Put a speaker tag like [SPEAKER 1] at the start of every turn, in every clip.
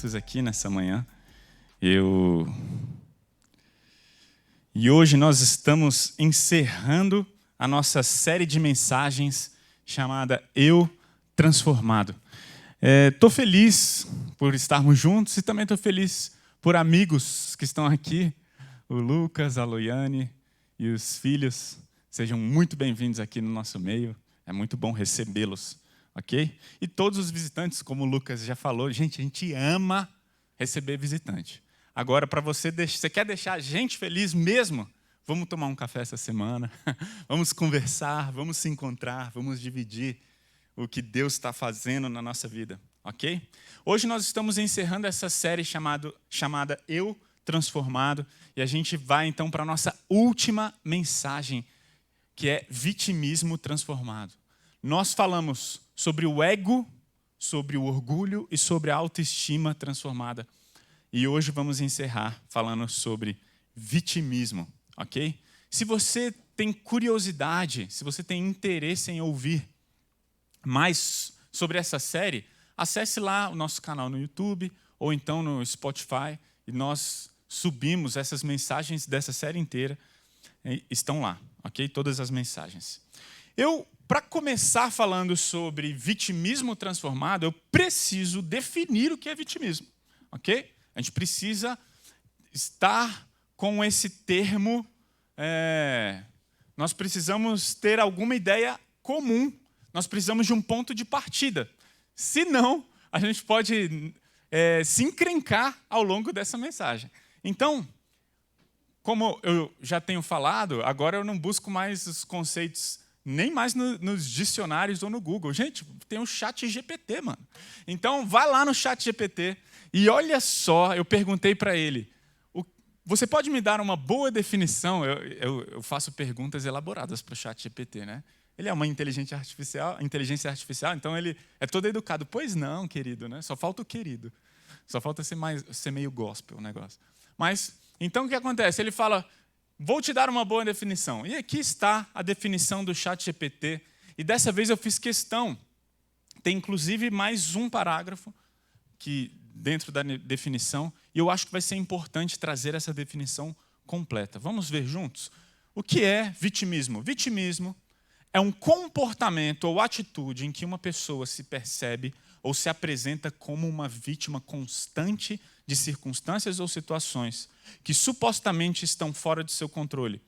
[SPEAKER 1] juntos aqui nessa manhã. E hoje nós estamos encerrando a nossa série de mensagens chamada Eu Transformado. Estou feliz por estarmos juntos e também estou feliz por amigos que estão aqui, o Lucas, a Loiane e os filhos. Sejam muito bem-vindos aqui no nosso meio. É muito bom recebê-los, ok? E todos os visitantes, como o Lucas já falou, a gente ama receber visitante. Agora, para você quer deixar a gente feliz mesmo? Vamos tomar um café essa semana, vamos conversar, vamos se encontrar, vamos dividir o que Deus está fazendo na nossa vida, ok? Hoje nós estamos encerrando essa série chamada Eu Transformado, e a gente vai então para a nossa última mensagem, que é vitimismo transformado. Nós falamos sobre o ego, sobre o orgulho e sobre a autoestima transformada. E hoje vamos encerrar falando sobre vitimismo, ok? Se você tem curiosidade, se você tem interesse em ouvir mais sobre essa série, acesse lá o nosso canal no YouTube ou então no Spotify, e nós subimos essas mensagens dessa série inteira. Estão lá, ok? Todas as mensagens. Para começar falando sobre vitimismo transformado, eu preciso definir o que é vitimismo, ok? A gente precisa estar com esse termo, nós precisamos ter alguma ideia comum, nós precisamos de um ponto de partida. Senão, a gente pode se encrencar ao longo dessa mensagem. Então, como eu já tenho falado, agora eu não busco mais os conceitos nem mais nos dicionários ou no Google. Gente, tem o ChatGPT, mano. Então, vai lá no ChatGPT e olha só, eu perguntei para ele, você pode me dar uma boa definição? Eu faço perguntas elaboradas para o ChatGPT, né? Ele é uma inteligência artificial, então ele é todo educado. Pois não, querido, né? Só falta o querido. Só falta ser meio gospel o negócio. Mas, então o que acontece? Ele fala, vou te dar uma boa definição. E aqui está a definição do ChatGPT. E dessa vez eu fiz questão. Tem inclusive mais um parágrafo que dentro da definição, e eu acho que vai ser importante trazer essa definição completa. Vamos ver juntos? O que é vitimismo? Vitimismo é um comportamento ou atitude em que uma pessoa se percebe ou se apresenta como uma vítima constante de circunstâncias ou situações que supostamente estão fora de seu controle.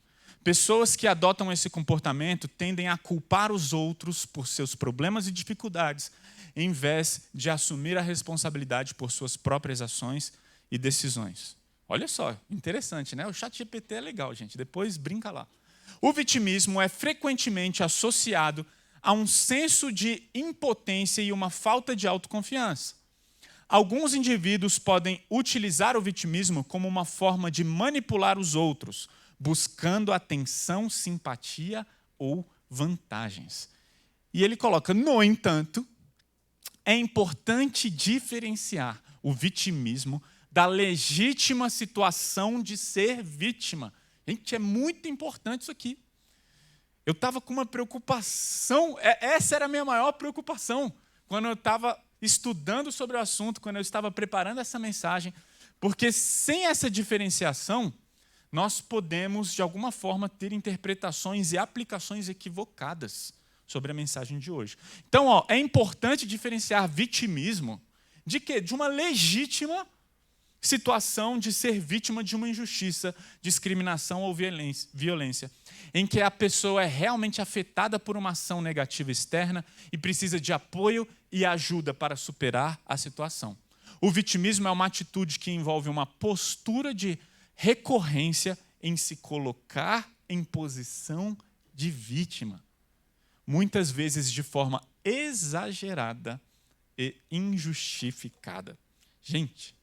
[SPEAKER 1] Pessoas que adotam esse comportamento tendem a culpar os outros por seus problemas e dificuldades, em vez de assumir a responsabilidade por suas próprias ações e decisões. Olha só, interessante, né? O ChatGPT é legal, gente. Depois brinca lá. O vitimismo é frequentemente associado a um senso de impotência e uma falta de autoconfiança. Alguns indivíduos podem utilizar o vitimismo como uma forma de manipular os outros, buscando atenção, simpatia ou vantagens. E ele coloca, no entanto, é importante diferenciar o vitimismo da legítima situação de ser vítima. Gente, é muito importante isso aqui. Eu estava com uma preocupação, essa era a minha maior preocupação, quando eu estava estudando sobre o assunto, quando eu estava preparando essa mensagem, porque sem essa diferenciação, nós podemos, de alguma forma, ter interpretações e aplicações equivocadas sobre a mensagem de hoje. Então, é importante diferenciar vitimismo de quê? De uma legítima situação de ser vítima de uma injustiça, discriminação ou violência, em que a pessoa é realmente afetada por uma ação negativa externa e precisa de apoio e ajuda para superar a situação. O vitimismo é uma atitude que envolve uma postura de recorrência em se colocar em posição de vítima, muitas vezes de forma exagerada e injustificada. Gente,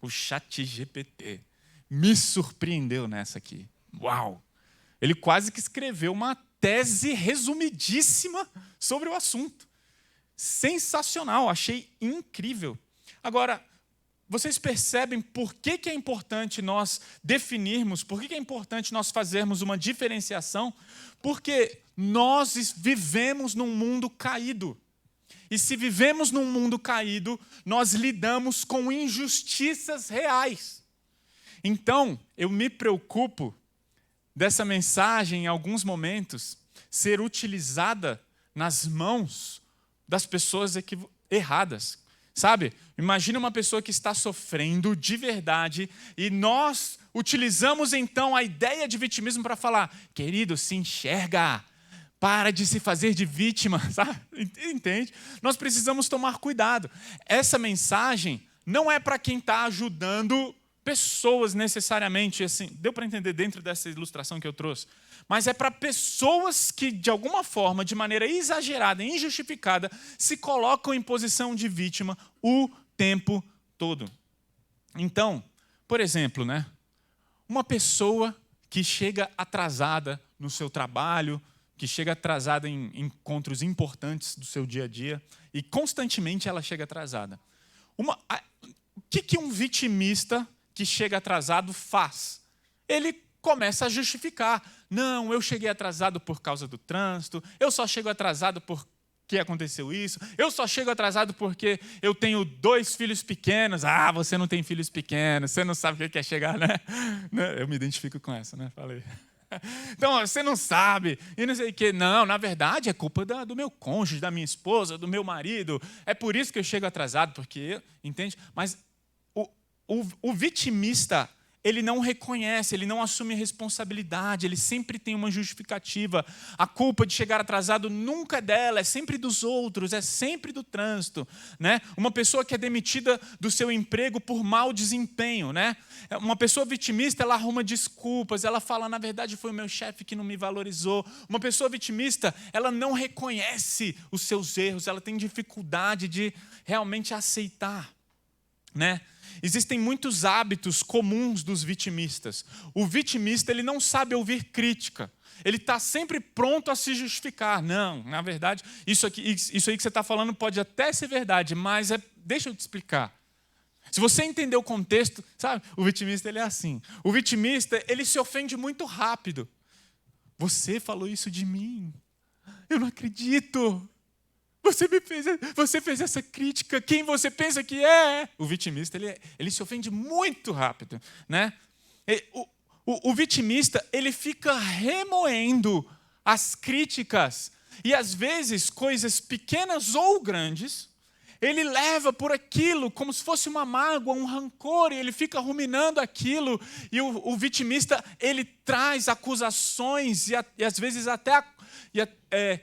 [SPEAKER 1] o ChatGPT me surpreendeu nessa aqui. Uau! Ele quase que escreveu uma tese resumidíssima sobre o assunto. Sensacional, achei incrível. Agora, vocês percebem por que é importante nós definirmos, por que é importante nós fazermos uma diferenciação? Porque nós vivemos num mundo caído. E se vivemos num mundo caído, nós lidamos com injustiças reais. Então, eu me preocupo dessa mensagem, em alguns momentos, ser utilizada nas mãos das pessoas erradas. Sabe? Imagina uma pessoa que está sofrendo de verdade e nós utilizamos então a ideia de vitimismo para falar: querido, se enxerga, para de se fazer de vítima, sabe? Entende? Nós precisamos tomar cuidado. Essa mensagem não é para quem está ajudando pessoas necessariamente, assim, deu para entender dentro dessa ilustração que eu trouxe, mas é para pessoas que, de alguma forma, de maneira exagerada, injustificada, se colocam em posição de vítima o tempo todo. Então, por exemplo, né, uma pessoa que chega atrasada no seu trabalho, que chega atrasada em encontros importantes do seu dia a dia, e constantemente ela chega atrasada. O que um vitimista que chega atrasado faz? Ele começa a justificar. Não, eu cheguei atrasado por causa do trânsito, eu só chego atrasado porque aconteceu isso, eu só chego atrasado porque eu tenho 2 filhos pequenos. Ah, você não tem filhos pequenos, você não sabe o que é chegar, né? Eu me identifico com essa, né? Falei. Então, você não sabe, e não sei o quê. Não, na verdade, é culpa do meu cônjuge, da minha esposa, do meu marido. É por isso que eu chego atrasado, porque, entende? Mas o vitimista, ele não reconhece, ele não assume responsabilidade, ele sempre tem uma justificativa. A culpa de chegar atrasado nunca é dela, é sempre dos outros, é sempre do trânsito, né? Uma pessoa que é demitida do seu emprego por mau desempenho, né? Uma pessoa vitimista, ela arruma desculpas, ela fala: na verdade foi o meu chefe que não me valorizou. Uma pessoa vitimista, ela não reconhece os seus erros, ela tem dificuldade de realmente aceitar, né? Existem muitos hábitos comuns dos vitimistas. O vitimista, ele não sabe ouvir crítica. Ele está sempre pronto a se justificar. Não, na verdade, isso aí que você está falando pode até ser verdade, mas deixa eu te explicar. Se você entender o contexto, sabe? O vitimista, ele é assim. O vitimista, ele se ofende muito rápido. Você falou isso de mim. Eu não acredito. Você fez essa crítica, quem você pensa que é? O vitimista, ele se ofende muito rápido, né? O vitimista, ele fica remoendo as críticas e, às vezes, coisas pequenas ou grandes, ele leva por aquilo como se fosse uma mágoa, um rancor, e ele fica ruminando aquilo, e o vitimista, ele traz acusações e às vezes até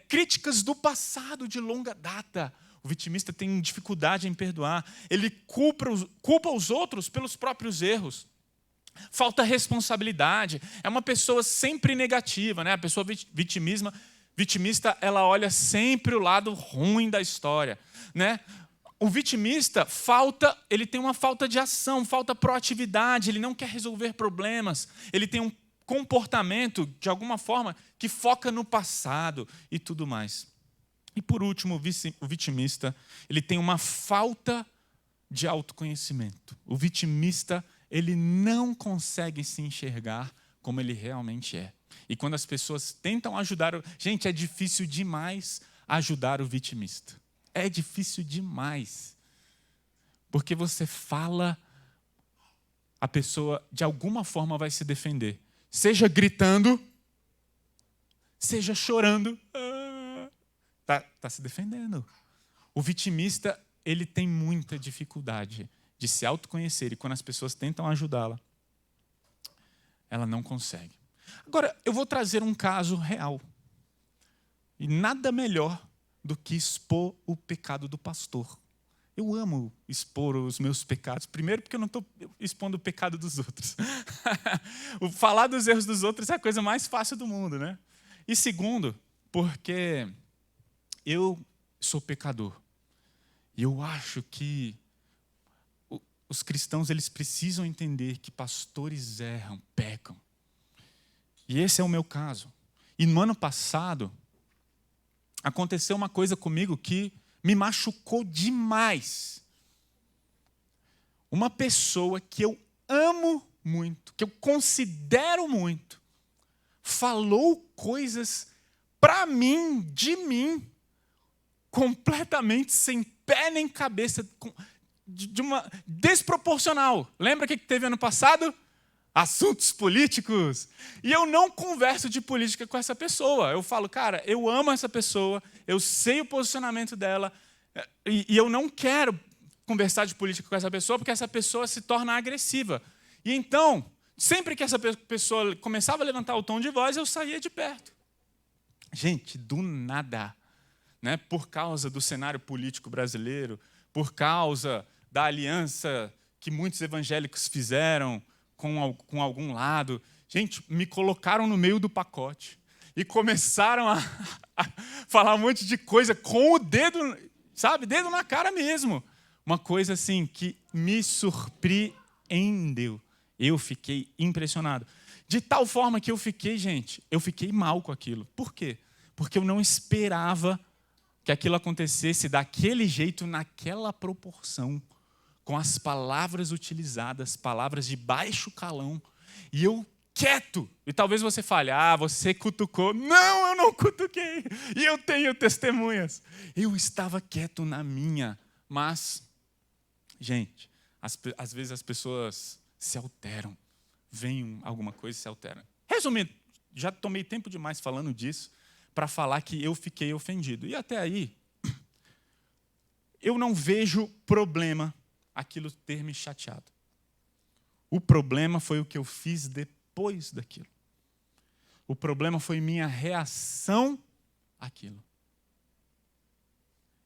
[SPEAKER 1] críticas do passado de longa data. O vitimista tem dificuldade em perdoar. Ele culpa os outros pelos próprios erros. Falta responsabilidade. É uma pessoa sempre negativa, né? A pessoa vitimista, ela olha sempre o lado ruim da história, né? O vitimista ele tem uma falta de ação, falta proatividade, ele não quer resolver problemas, ele tem um comportamento, de alguma forma, que foca no passado e tudo mais. E, por último, o vitimista, ele tem uma falta de autoconhecimento. O vitimista, ele não consegue se enxergar como ele realmente é. E quando as pessoas tentam ajudar... Gente, é difícil demais ajudar o vitimista. É difícil demais. Porque você fala, a pessoa, de alguma forma, vai se defender. Seja gritando, seja chorando. Tá se defendendo. O vitimista, ele tem muita dificuldade de se autoconhecer. E quando as pessoas tentam ajudá-la, ela não consegue. Agora, eu vou trazer um caso real. E nada melhor do que expor o pecado do pastor. Eu amo expor os meus pecados. Primeiro, porque eu não estou expondo o pecado dos outros. Falar dos erros dos outros é a coisa mais fácil do mundo, né? E segundo, porque eu sou pecador. E eu acho que os cristãos, eles precisam entender que pastores erram, pecam. E esse é o meu caso. E no ano passado, aconteceu uma coisa comigo que me machucou demais. Uma pessoa que eu amo muito, que eu considero muito, falou coisas para mim, de mim, completamente sem pé nem cabeça, de uma desproporcional. Lembra o que teve ano passado? Assuntos políticos. E eu não converso de política com essa pessoa. Eu falo, cara, eu amo essa pessoa, eu sei o posicionamento dela, e eu não quero conversar de política com essa pessoa, porque essa pessoa se torna agressiva. E então, sempre que essa pessoa começava a levantar o tom de voz, eu saía de perto. Gente, do nada, né? Por causa do cenário político brasileiro, por causa da aliança que muitos evangélicos fizeram com algum lado. Gente, me colocaram no meio do pacote e começaram a falar um monte de coisa com o dedo, sabe? Dedo na cara mesmo. Uma coisa assim que me surpreendeu. Eu fiquei impressionado. De tal forma que eu fiquei mal com aquilo. Por quê? Porque eu não esperava que aquilo acontecesse daquele jeito, naquela proporção, com as palavras utilizadas, palavras de baixo calão, e eu quieto. E talvez você fale, você cutucou. Não, eu não cutuquei. E eu tenho testemunhas. Eu estava quieto na minha. Mas, gente, às vezes as pessoas se alteram. Vem alguma coisa e se altera. Resumindo, já tomei tempo demais falando disso para falar que eu fiquei ofendido. E até aí, eu não vejo problema aquilo ter me chateado. O problema foi o que eu fiz depois daquilo. O problema foi minha reação àquilo.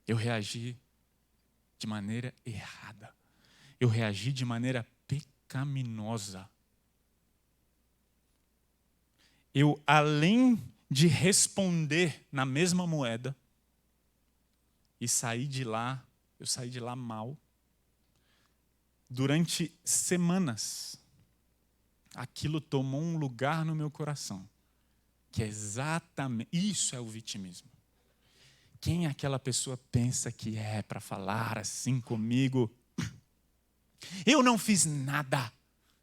[SPEAKER 1] Eu reagi de maneira errada. Eu reagi de maneira pecaminosa. Eu, além de responder na mesma moeda, e saí de lá mal. Durante semanas, aquilo tomou um lugar no meu coração, que é exatamente, isso é o vitimismo. Quem aquela pessoa pensa que é para falar assim comigo? Eu não fiz nada,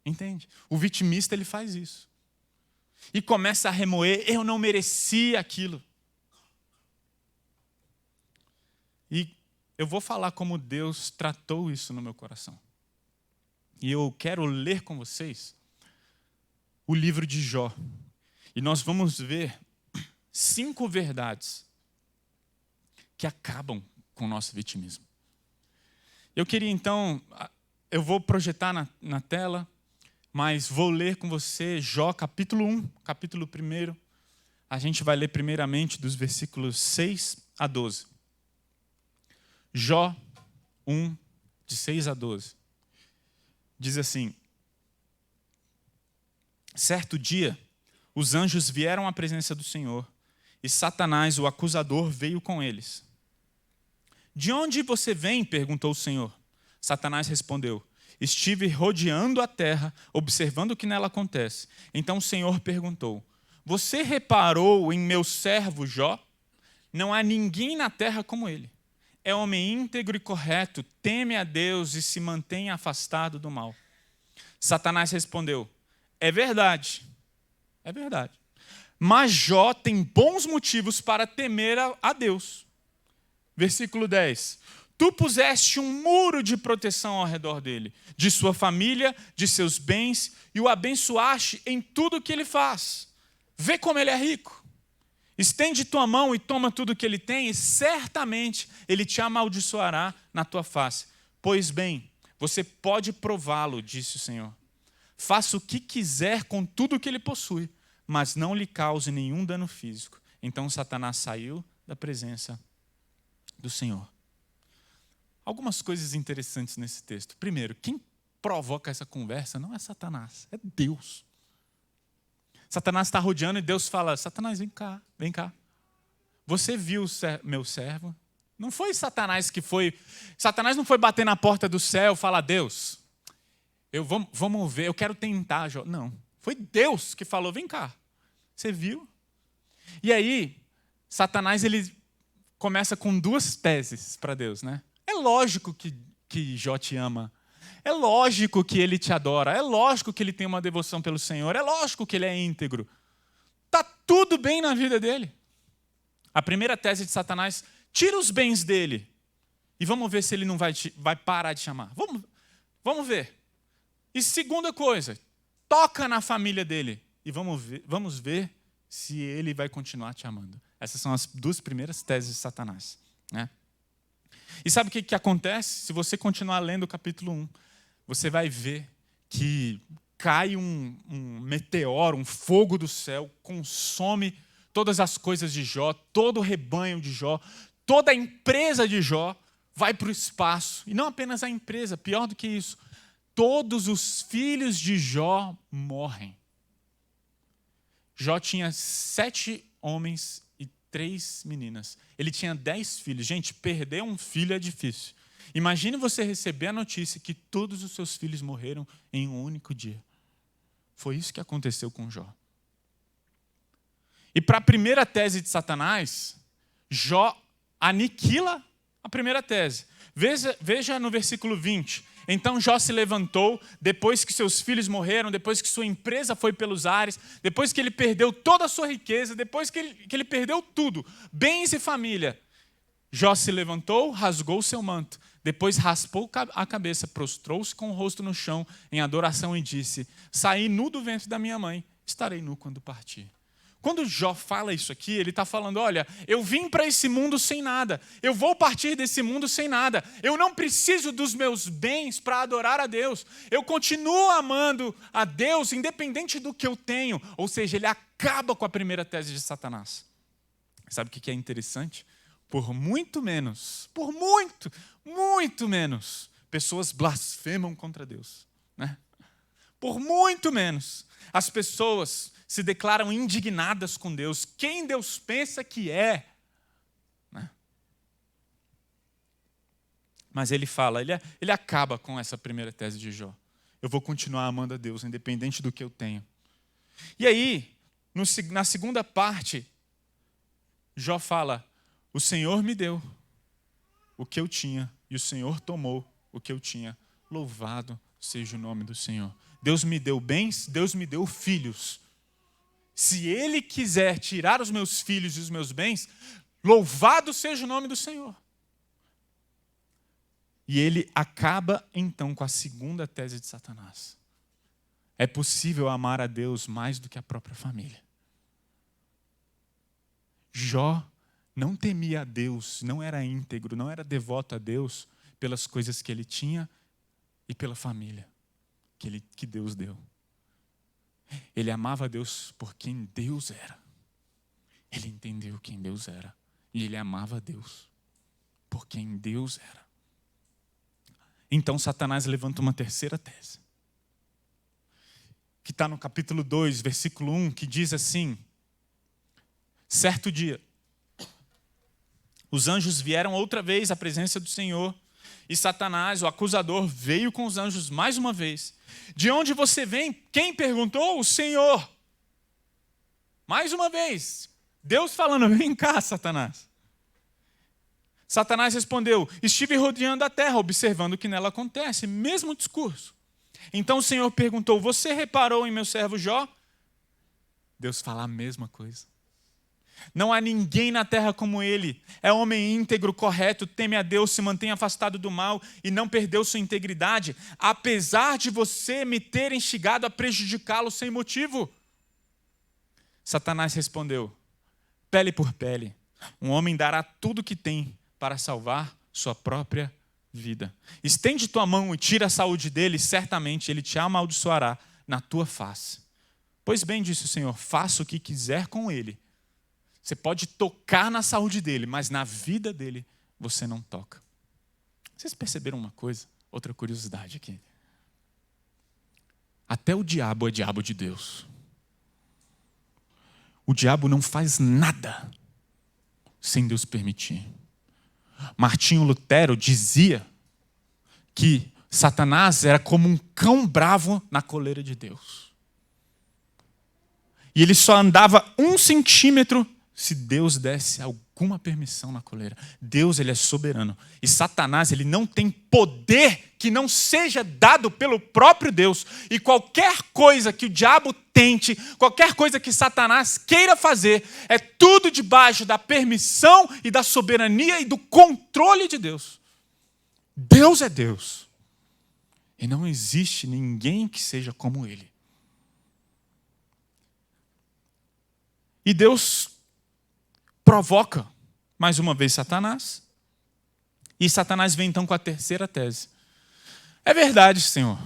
[SPEAKER 1] entende? O vitimista, ele faz isso. E começa a remoer, eu não merecia aquilo. E eu vou falar como Deus tratou isso no meu coração. E eu quero ler com vocês o livro de Jó. E nós vamos ver 5 verdades que acabam com o nosso vitimismo. Eu queria então, eu vou projetar na tela, mas vou ler com você Jó capítulo 1, capítulo 1. A gente vai ler primeiramente dos versículos 6 a 12. Jó 1, de 6 a 12. Diz assim: certo dia, os anjos vieram à presença do Senhor, e Satanás, o acusador, veio com eles. De onde você vem? Perguntou o Senhor. Satanás respondeu: estive rodeando a terra, observando o que nela acontece. Então o Senhor perguntou: você reparou em meu servo Jó? Não há ninguém na terra como ele. É homem íntegro e correto, teme a Deus e se mantém afastado do mal. Satanás respondeu: é verdade. Mas Jó tem bons motivos para temer a Deus. Versículo 10. Tu puseste um muro de proteção ao redor dele, de sua família, de seus bens, e o abençoaste em tudo que ele faz. Vê como ele é rico. Estende tua mão e toma tudo que ele tem, e certamente ele te amaldiçoará na tua face. Pois bem, você pode prová-lo, disse o Senhor. Faça o que quiser com tudo que ele possui, mas não lhe cause nenhum dano físico. Então Satanás saiu da presença do Senhor. Algumas coisas interessantes nesse texto. Primeiro, quem provoca essa conversa não é Satanás, é Deus. Satanás está rodeando e Deus fala: Satanás, vem cá. Você viu meu servo? Não foi Satanás que foi. Satanás não foi bater na porta do céu e falar: Deus, vamos ver, eu quero tentar. Não, foi Deus que falou: vem cá. Você viu? E aí, Satanás ele começa com 2 teses para Deus, né? É lógico que Jó te ama. É lógico que ele te adora, é lógico que ele tem uma devoção pelo Senhor, é lógico que ele é íntegro. Está tudo bem na vida dele. A primeira tese de Satanás Tira os bens dele e vamos ver se ele não vai parar de chamar. Vamos ver. E segunda coisa, toca na família dele e vamos ver se ele vai continuar te amando. Essas são as 2 primeiras teses de Satanás, né? E sabe o que acontece? Se você continuar lendo o capítulo 1, você vai ver que cai um meteoro, um fogo do céu, consome todas as coisas de Jó, todo o rebanho de Jó, toda a empresa de Jó vai para o espaço. E não apenas a empresa, pior do que isso, todos os filhos de Jó morrem. Jó tinha 7 homens e 3 meninas. Ele tinha 10 filhos. Gente, perder um filho é difícil. Imagine você receber a notícia que todos os seus filhos morreram em um único dia. Foi isso que aconteceu com Jó. E para a primeira tese de Satanás, Jó aniquila a primeira tese. Veja no versículo 20. Então Jó se levantou, depois que seus filhos morreram, depois que sua empresa foi pelos ares, depois que ele perdeu toda a sua riqueza, depois que ele perdeu tudo, bens e família. Jó se levantou, rasgou seu manto, depois raspou a cabeça, prostrou-se com o rosto no chão em adoração e disse: saí nu do ventre da minha mãe, estarei nu quando partir. Quando Jó fala isso aqui, ele está falando, olha, eu vim para esse mundo sem nada, eu vou partir desse mundo sem nada, eu não preciso dos meus bens para adorar a Deus, eu continuo amando a Deus independente do que eu tenho. Ou seja, ele acaba com a primeira tese de Satanás. Sabe o que é interessante? Por muito menos, pessoas blasfemam contra Deus, né? Por muito menos, as pessoas se declaram indignadas com Deus. Quem Deus pensa que é? Né? Mas ele fala, ele acaba com essa primeira tese de Jó. Eu vou continuar amando a Deus, independente do que eu tenho. E aí, na segunda parte, Jó fala, o Senhor me deu o que eu tinha, e o Senhor tomou o que eu tinha. Louvado seja o nome do Senhor. Deus me deu bens, Deus me deu filhos. Se Ele quiser tirar os meus filhos e os meus bens, louvado seja o nome do Senhor. E ele acaba, então, com a segunda tese de Satanás. É possível amar a Deus mais do que a própria família. Jó não temia a Deus, não era íntegro, não era devoto a Deus pelas coisas que ele tinha e pela família que Deus deu. Ele amava a Deus por quem Deus era. Ele entendeu quem Deus era. E ele amava a Deus por quem Deus era. Então Satanás levanta uma terceira tese. Que está no capítulo 2, versículo 1, que diz assim: certo dia, os anjos vieram outra vez à presença do Senhor, e Satanás, o acusador, veio com os anjos mais uma vez. De onde você vem? Quem perguntou? O Senhor. Mais uma vez, Deus falando, vem cá, Satanás. Satanás respondeu, estive rodeando a terra, observando o que nela acontece. Mesmo discurso. Então o Senhor perguntou, você reparou em meu servo Jó? Deus fala a mesma coisa. Não há ninguém na terra como ele. É homem íntegro, correto, teme a Deus, se mantém afastado do mal e não perdeu sua integridade, apesar de você me ter instigado a prejudicá-lo sem motivo. Satanás respondeu, pele por pele, um homem dará tudo o que tem para salvar sua própria vida. Estende tua mão e tira a saúde dele, certamente ele te amaldiçoará na tua face. Pois bem, disse o Senhor, faça o que quiser com ele. Você pode tocar na saúde dele, mas na vida dele você não toca. Vocês perceberam uma coisa? Outra curiosidade aqui. Até o diabo é diabo de Deus. O diabo não faz nada sem Deus permitir. Martinho Lutero dizia que Satanás era como um cão bravo na coleira de Deus. E ele só andava 1 centímetro se Deus desse alguma permissão na coleira. Deus, ele é soberano. E Satanás, ele não tem poder que não seja dado pelo próprio Deus. E qualquer coisa que o diabo tente, qualquer coisa que Satanás queira fazer, é tudo debaixo da permissão e da soberania e do controle de Deus. Deus é Deus. E não existe ninguém que seja como ele. E Deus provoca, mais uma vez, Satanás. E Satanás vem então com a terceira tese. É verdade, Senhor.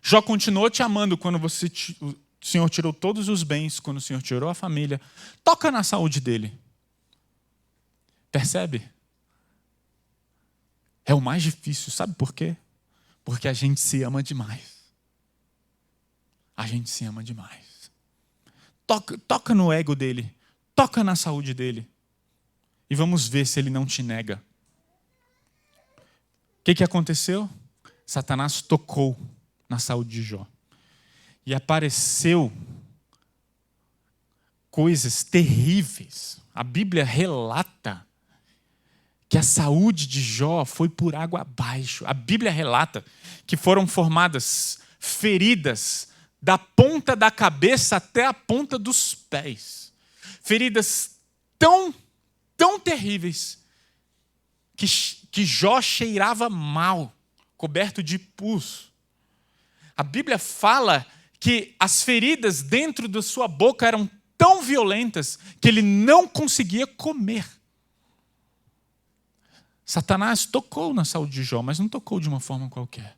[SPEAKER 1] Jó continuou te amando quando o Senhor tirou todos os bens, quando o Senhor tirou a família. Toca na saúde dele. Percebe? É o mais difícil. Sabe por quê? Porque a gente se ama demais. A gente se ama demais. Toca no ego dele. Toca na saúde dele. E vamos ver se ele não te nega. O que aconteceu? Satanás tocou na saúde de Jó. E apareceu coisas terríveis. A Bíblia relata que a saúde de Jó foi por água abaixo. A Bíblia relata que foram formadas feridas da ponta da cabeça até a ponta dos pés. Feridas tão terríveis que Jó cheirava mal, coberto de pus. A Bíblia fala que as feridas dentro da sua boca eram tão violentas que ele não conseguia comer. Satanás tocou na saúde de Jó, mas não tocou de uma forma qualquer.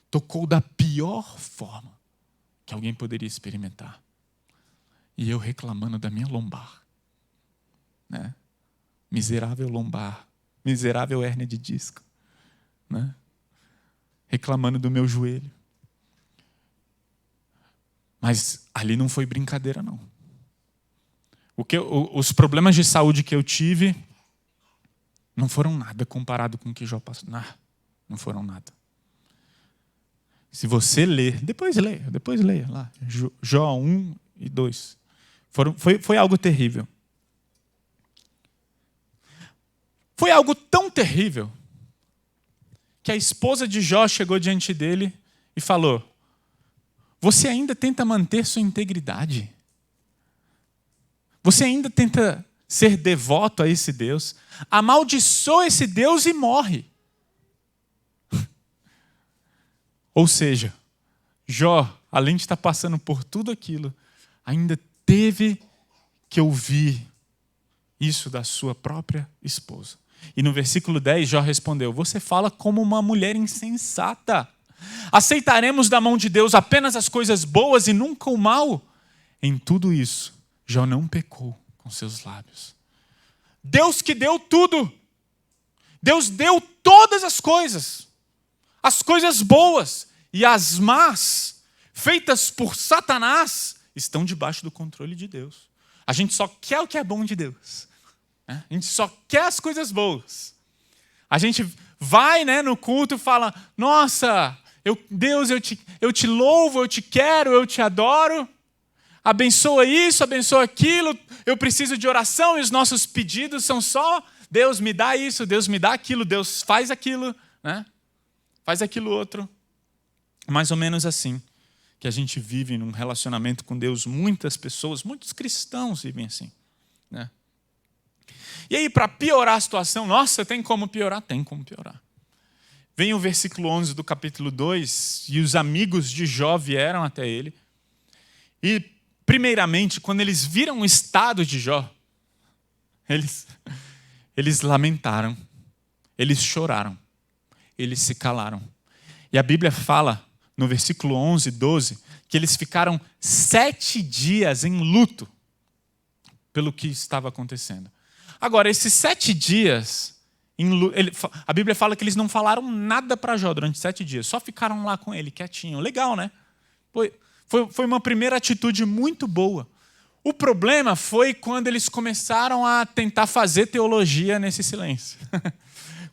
[SPEAKER 1] Tocou da pior forma que alguém poderia experimentar. E eu reclamando da minha lombar. Né? Miserável lombar. Miserável hérnia de disco. Né? Reclamando do meu joelho. Mas ali não foi brincadeira, não. Os problemas de saúde que eu tive não foram nada comparado com o que Jó passou. Não foram nada. Se você ler, depois leia lá, Jó 1 e 2. Foi algo terrível. Foi algo tão terrível que a esposa de Jó chegou diante dele e falou: você ainda tenta manter sua integridade? Você ainda tenta ser devoto a esse Deus? Amaldiçoa esse Deus e morre. Ou seja, Jó, além de estar passando por tudo aquilo, ainda teve que ouvir isso da sua própria esposa. E no versículo 10, Jó respondeu: você fala como uma mulher insensata. Aceitaremos da mão de Deus apenas as coisas boas e nunca o mal? Em tudo isso, Jó não pecou com seus lábios. Deus que deu tudo. Deus deu todas as coisas boas e as más, feitas por Satanás, estão debaixo do controle de Deus. A gente só quer o que é bom de Deus. A gente só quer as coisas boas. A gente vai, no culto e fala: nossa, Deus, eu te louvo, eu te quero, eu te adoro. Abençoa isso, abençoa aquilo. Eu preciso de oração e os nossos pedidos são só: Deus me dá isso, Deus me dá aquilo, Deus faz aquilo, faz aquilo outro. Mais ou menos assim que a gente vive num relacionamento com Deus. Muitas pessoas, muitos cristãos vivem assim. E aí, para piorar a situação, nossa, tem como piorar? Tem como piorar. Vem o versículo 11 do capítulo 2, e os amigos de Jó vieram até ele. E, primeiramente, quando eles viram o estado de Jó, eles lamentaram, eles choraram, eles se calaram. E a Bíblia fala, no versículo 11 e 12, que eles ficaram 7 dias em luto pelo que estava acontecendo. Agora, esses 7 dias, a Bíblia fala que eles não falaram nada para Jó durante 7 dias, só ficaram lá com ele, quietinho. Legal, né? Foi uma primeira atitude muito boa. O problema foi quando eles começaram a tentar fazer teologia nesse silêncio.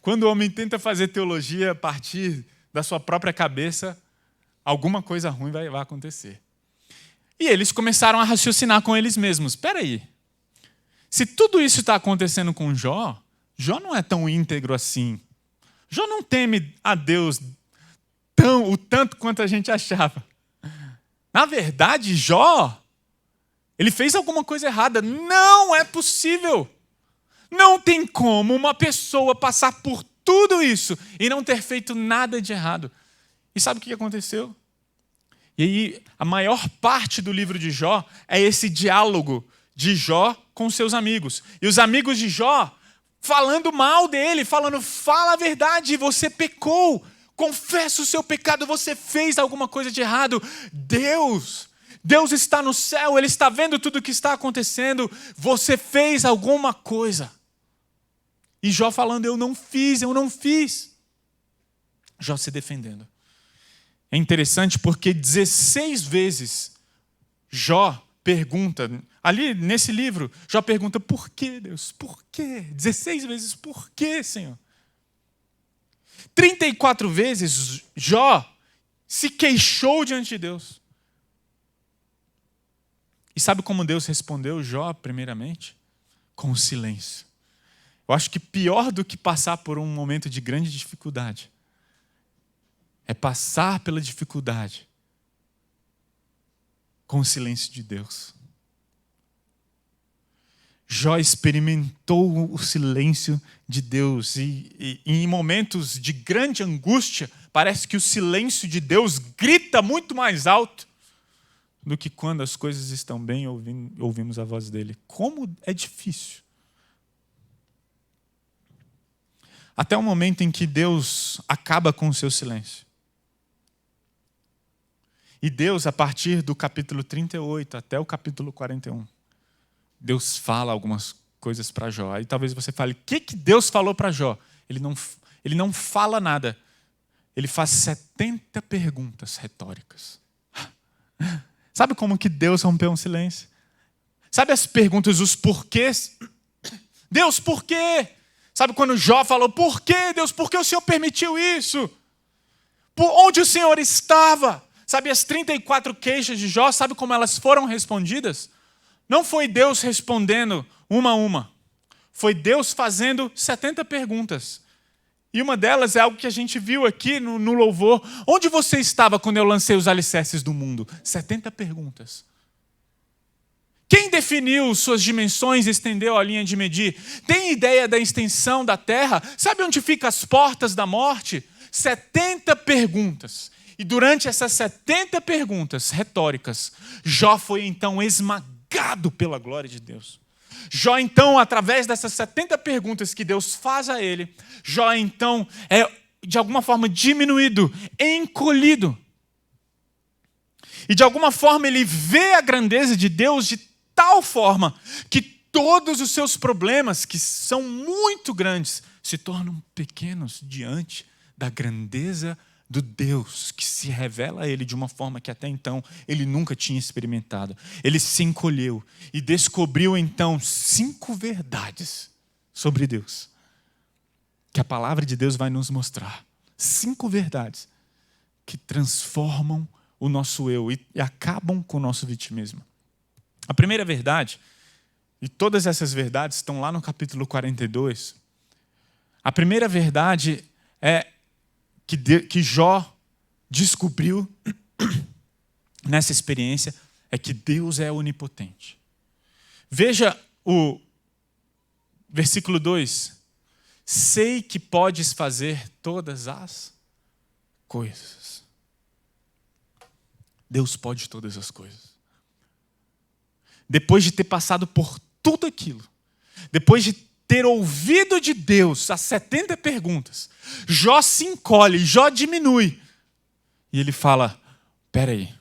[SPEAKER 1] Quando o homem tenta fazer teologia a partir da sua própria cabeça, alguma coisa ruim vai acontecer. E eles começaram a raciocinar com eles mesmos. Espera aí. Se tudo isso está acontecendo com Jó, Jó não é tão íntegro assim. Jó não teme a Deus o tanto quanto a gente achava. Na verdade, Jó, ele fez alguma coisa errada. Não é possível. Não tem como uma pessoa passar por tudo isso e não ter feito nada de errado. E sabe o que aconteceu? E aí, a maior parte do livro de Jó é esse diálogo de Jó com seus amigos. E os amigos de Jó falando mal dele, falando, fala a verdade, você pecou, confessa o seu pecado, você fez alguma coisa de errado. Deus está no céu, Ele está vendo tudo o que está acontecendo, você fez alguma coisa. E Jó falando, eu não fiz. Jó se defendendo. É interessante porque 16 vezes Jó pergunta, ali nesse livro, Jó pergunta, por que, Deus? Por quê? 16 vezes, por quê, Senhor? 34 vezes Jó se queixou diante de Deus. E sabe como Deus respondeu Jó, primeiramente? Com o silêncio. Eu acho que pior do que passar por um momento de grande dificuldade é passar pela dificuldade com o silêncio de Deus. Jó experimentou o silêncio de Deus e em momentos de grande angústia, parece que o silêncio de Deus grita muito mais alto do que quando as coisas estão bem e ouvimos a voz dele. Como é difícil. Até o momento em que Deus acaba com o seu silêncio. E Deus, a partir do capítulo 38 até o capítulo 41, Deus fala algumas coisas para Jó. Aí talvez você fale, o que Deus falou para Jó? Ele não fala nada. Ele faz 70 perguntas retóricas. Sabe como que Deus rompeu um silêncio? Sabe as perguntas, os porquês? Deus, por quê? Sabe quando Jó falou, por quê, Deus? Por que o Senhor permitiu isso? Por onde o Senhor estava? Sabe as 34 queixas de Jó, sabe como elas foram respondidas? Não foi Deus respondendo uma a uma. Foi Deus fazendo 70 perguntas. E uma delas é algo que a gente viu aqui no louvor. Onde você estava quando eu lancei os alicerces do mundo? 70 perguntas. Quem definiu suas dimensões e estendeu a linha de medir? Tem ideia da extensão da terra? Sabe onde ficam as portas da morte? 70 perguntas. E durante essas 70 perguntas retóricas, Jó foi então esmagado pela glória de Deus. Jó então, através dessas 70 perguntas que Deus faz a ele, Jó então é de alguma forma diminuído, encolhido. E de alguma forma ele vê a grandeza de Deus de tal forma que todos os seus problemas, que são muito grandes, se tornam pequenos diante da grandeza do Deus que se revela a ele de uma forma que até então ele nunca tinha experimentado. Ele se encolheu e descobriu então 5 verdades sobre Deus, que a palavra de Deus vai nos mostrar. 5 verdades que transformam o nosso eu e acabam com o nosso vitimismo. A primeira verdade, e todas essas verdades estão lá no capítulo 42, a primeira verdade é que Jó descobriu nessa experiência é que Deus é onipotente. Veja o versículo 2. Sei que podes fazer todas as coisas. Deus pode todas as coisas. Depois de ter passado por tudo aquilo, depois de ter ouvido de Deus as 70 perguntas, Jó se encolhe, Jó diminui. E ele fala, peraí,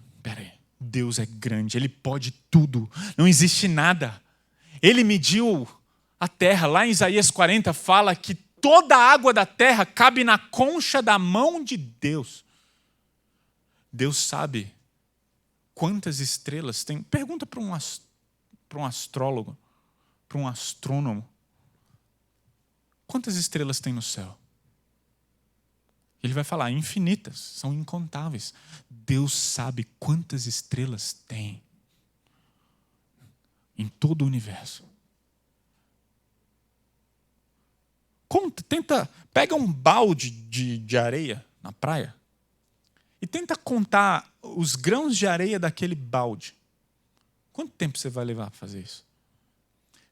[SPEAKER 1] Deus é grande, Ele pode tudo, não existe nada. Ele mediu a terra, lá em Isaías 40 fala que toda a água da terra cabe na concha da mão de Deus. Deus sabe quantas estrelas tem. Pergunta para um astrólogo, para um astrônomo. Quantas estrelas tem no céu? Ele vai falar, infinitas, são incontáveis. Deus sabe quantas estrelas tem em todo o universo. Pega um balde de areia na praia e tenta contar os grãos de areia daquele balde. Quanto tempo você vai levar para fazer isso?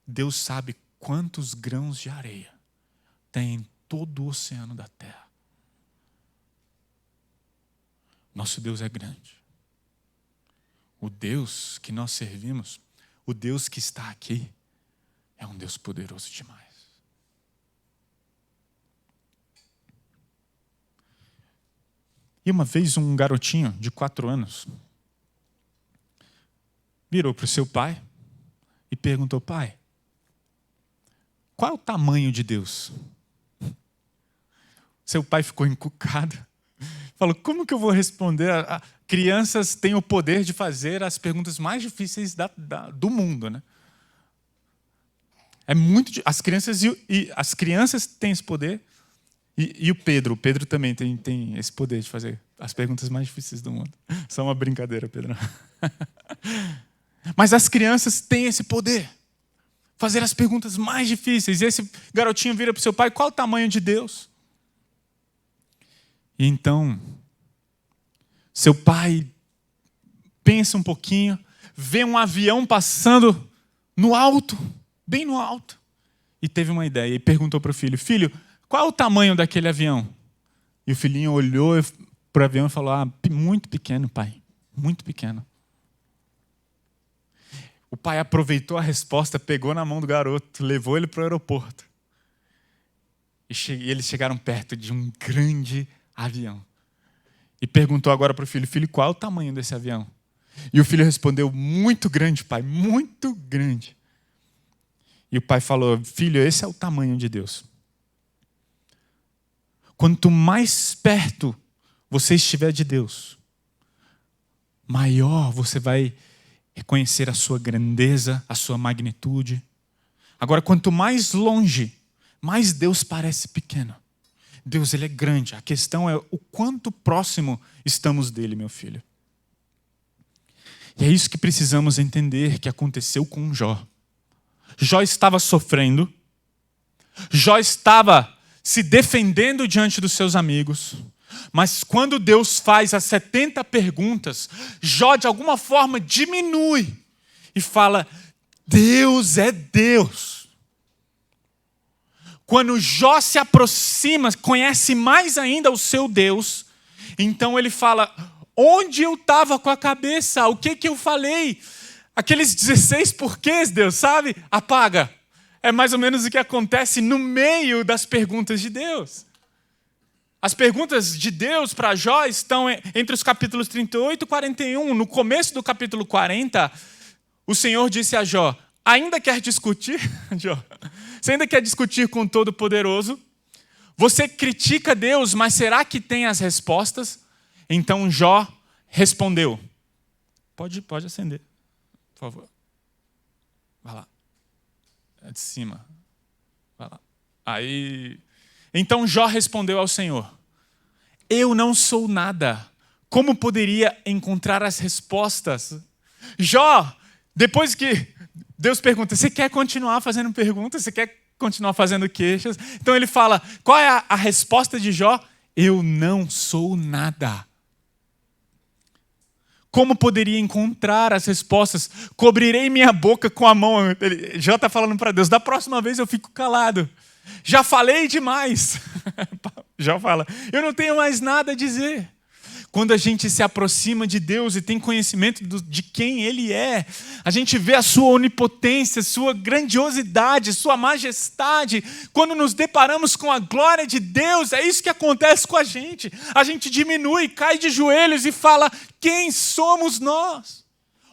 [SPEAKER 1] Deus sabe quantos grãos de areia tem em todo o oceano da terra. Nosso Deus é grande. O Deus que nós servimos, o Deus que está aqui, é um Deus poderoso demais. E uma vez um garotinho de 4 anos virou para o seu pai e perguntou: pai, qual é o tamanho de Deus? Seu pai ficou encucado. Falou: como que eu vou responder? Crianças têm o poder de fazer as perguntas mais difíceis do mundo, né? As crianças têm esse poder. E o Pedro também tem esse poder de fazer as perguntas mais difíceis do mundo. Só uma brincadeira, Pedro. Mas as crianças têm esse poder. Fazer as perguntas mais difíceis. E esse garotinho vira para o seu pai: qual o tamanho de Deus? E então, seu pai pensa um pouquinho, vê um avião passando no alto, bem no alto, e teve uma ideia e perguntou para o filho: filho, qual é o tamanho daquele avião? E o filhinho olhou para o avião e falou: muito pequeno, pai, muito pequeno. O pai aproveitou a resposta, pegou na mão do garoto, levou ele para o aeroporto. E eles chegaram perto de um grande avião. E perguntou agora para o filho: filho, qual é o tamanho desse avião? E o filho respondeu: muito grande, pai, muito grande. E o pai falou: filho, esse é o tamanho de Deus. Quanto mais perto você estiver de Deus, maior você vai reconhecer a sua grandeza, a sua magnitude. Agora, quanto mais longe, mais Deus parece pequeno. Deus, ele é grande. A questão é o quanto próximo estamos dele, meu filho. E é isso que precisamos entender que aconteceu com Jó. Jó estava sofrendo. Jó estava se defendendo diante dos seus amigos. Mas quando Deus faz as 70 perguntas, Jó de alguma forma diminui e fala: Deus é Deus. Quando Jó se aproxima, conhece mais ainda o seu Deus, então ele fala: onde eu estava com a cabeça? O que eu falei? Aqueles 16 porquês, Deus, sabe? Apaga. É mais ou menos o que acontece no meio das perguntas de Deus. As perguntas de Deus para Jó estão entre os capítulos 38 e 41. No começo do capítulo 40, o Senhor disse a Jó: ainda quer discutir, Jó? Você ainda quer discutir com o Todo-Poderoso? Você critica Deus, mas será que tem as respostas? Então Jó respondeu. Pode acender, por favor. Vai lá. É de cima. Vai lá. Aí... Então Jó respondeu ao Senhor: eu não sou nada. Como poderia encontrar as respostas? Jó, depois que Deus pergunta: você quer continuar fazendo perguntas? Você quer continuar fazendo queixas? Então ele fala: qual é a resposta de Jó? Eu não sou nada. Como poderia encontrar as respostas? Cobrirei minha boca com a mão. Jó está falando para Deus: da próxima vez eu fico calado. Já falei demais. Jó fala: eu não tenho mais nada a dizer. Quando a gente se aproxima de Deus e tem conhecimento de quem Ele é, a gente vê a sua onipotência, sua grandiosidade, sua majestade. Quando nos deparamos com a glória de Deus, é isso que acontece com a gente. A gente diminui, cai de joelhos e fala: quem somos nós?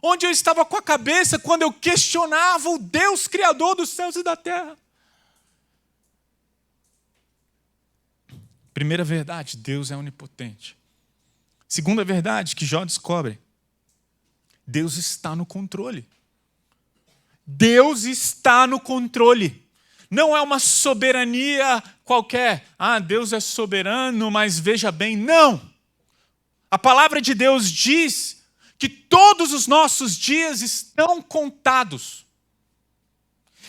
[SPEAKER 1] Onde eu estava com a cabeça quando eu questionava o Deus Criador dos céus e da terra? Primeira verdade: Deus é onipotente. Segunda verdade que Jó descobre: Deus está no controle. Deus está no controle. Não é uma soberania qualquer. Deus é soberano, mas veja bem. Não! A palavra de Deus diz que todos os nossos dias estão contados.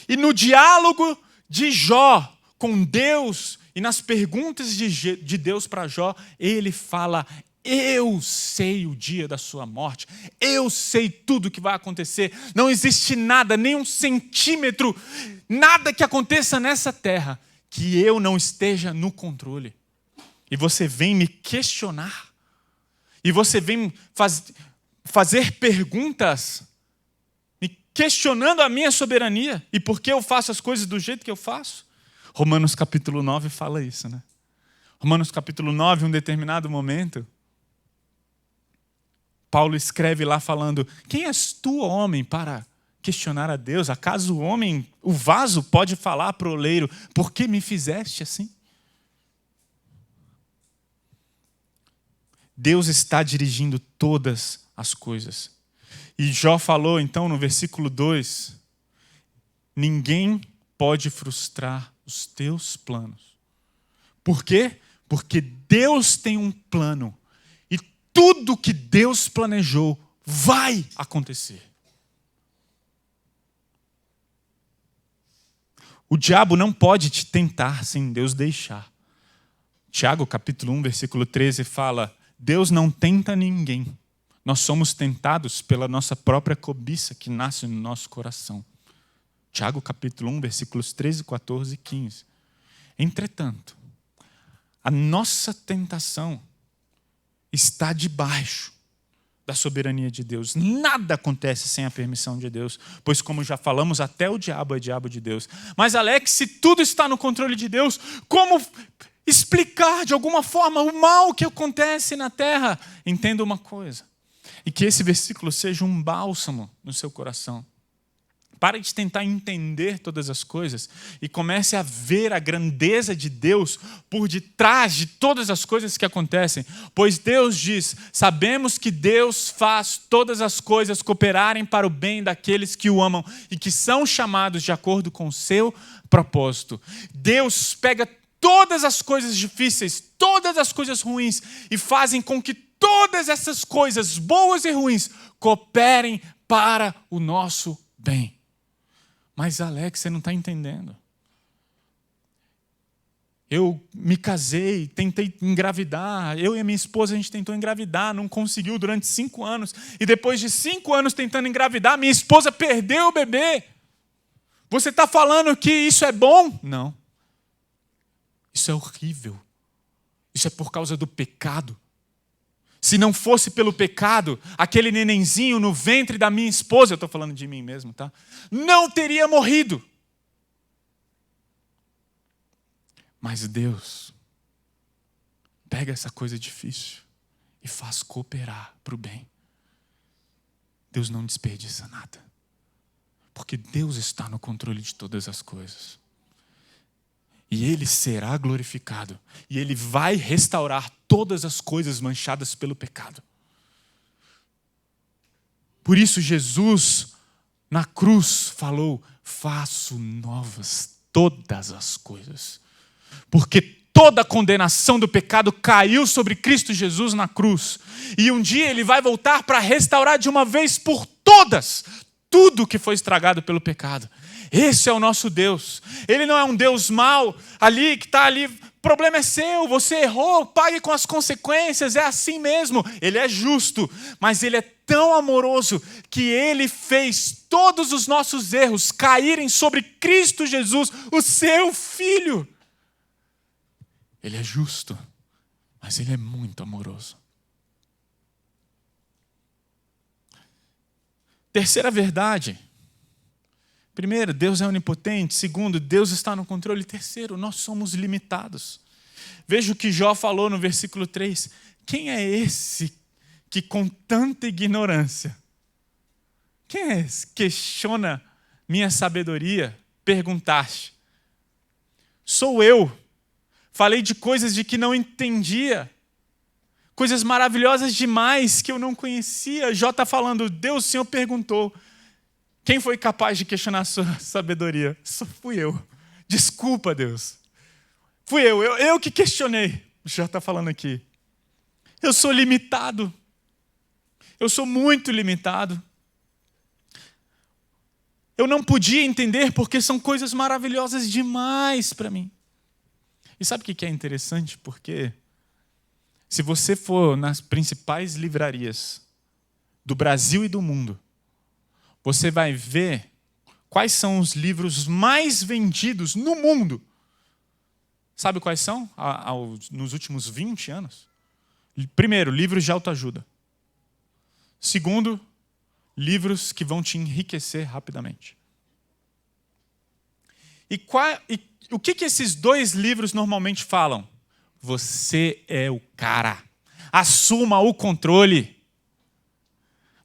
[SPEAKER 1] E no diálogo de Jó com Deus, E nas perguntas de Deus para Jó, ele fala: eu sei o dia da sua morte, eu sei tudo o que vai acontecer. Não existe nada, nem um centímetro, nada que aconteça nessa terra que eu não esteja no controle. E você vem me questionar, e você vem fazer perguntas, me questionando a minha soberania, e por que eu faço as coisas do jeito que eu faço. Romanos capítulo 9 fala isso, né? Romanos capítulo 9, em um determinado momento, Paulo escreve lá falando: quem és tu, homem, para questionar a Deus? Acaso o vaso pode falar para o oleiro: por que me fizeste assim? Deus está dirigindo todas as coisas. E Jó falou então no versículo 2: ninguém pode frustrar os teus planos. Por quê? Porque Deus tem um plano. E tudo que Deus planejou vai acontecer. O diabo não pode te tentar sem Deus deixar. Tiago capítulo 1, versículo 13 fala: Deus não tenta ninguém. Nós somos tentados pela nossa própria cobiça que nasce no nosso coração. Tiago capítulo 1, versículos 13, 14 e 15. Entretanto, a nossa tentação está debaixo da soberania de Deus. Nada acontece sem a permissão de Deus, pois, como já falamos, até o diabo é diabo de Deus. Mas, Alex, se tudo está no controle de Deus, como explicar de alguma forma o mal que acontece na terra? Entenda uma coisa, e que esse versículo seja um bálsamo no seu coração. Pare de tentar entender todas as coisas e comece a ver a grandeza de Deus por detrás de todas as coisas que acontecem. Pois Deus diz: sabemos que Deus faz todas as coisas cooperarem para o bem daqueles que o amam e que são chamados de acordo com o seu propósito. Deus pega todas as coisas difíceis, todas as coisas ruins e fazem com que todas essas coisas boas e ruins cooperem para o nosso bem. Mas, Alex, você não está entendendo. Eu me casei, tentei engravidar. Eu e a minha esposa, a gente tentou engravidar, não conseguiu durante 5 anos. E depois de 5 anos tentando engravidar, minha esposa perdeu o bebê. Você está falando que isso é bom? Não. Isso é horrível. Isso é por causa do pecado. Se não fosse pelo pecado, aquele nenenzinho no ventre da minha esposa, eu estou falando de mim mesmo, tá? Não teria morrido. Mas Deus pega essa coisa difícil e faz cooperar para o bem. Deus não desperdiça nada. Porque Deus está no controle de todas as coisas. E Ele será glorificado. E Ele vai restaurar todas as coisas manchadas pelo pecado. Por isso Jesus, na cruz, falou: faço novas todas as coisas. Porque toda a condenação do pecado caiu sobre Cristo Jesus na cruz. E um dia Ele vai voltar para restaurar de uma vez por todas tudo que foi estragado pelo pecado. Esse é o nosso Deus. Ele não é um Deus mau, ali que está ali. O problema é seu, você errou, pague com as consequências, é assim mesmo. Ele é justo, mas Ele é tão amoroso que Ele fez todos os nossos erros caírem sobre Cristo Jesus, o seu Filho. Ele é justo, mas Ele é muito amoroso. Terceira verdade. Primeiro, Deus é onipotente. Segundo, Deus está no controle. Terceiro, nós somos limitados. Veja o que Jó falou no versículo 3. Quem é esse que com tanta ignorância, quem é esse que questiona minha sabedoria? Perguntaste. Sou eu. Falei de coisas de que não entendia. Coisas maravilhosas demais que eu não conhecia. Jó está falando: Deus, o Senhor perguntou. Quem foi capaz de questionar a sua sabedoria? Só fui eu. Desculpa, Deus. Fui eu que questionei. Já está falando aqui. Eu sou limitado. Eu sou muito limitado. Eu não podia entender porque são coisas maravilhosas demais para mim. E sabe o que é interessante? Porque se você for nas principais livrarias do Brasil e do mundo, você vai ver quais são os livros mais vendidos no mundo. Sabe quais são nos últimos 20 anos? Primeiro, livros de autoajuda. Segundo, livros que vão te enriquecer rapidamente. E o que esses dois livros normalmente falam? Você é o cara. Assuma o controle.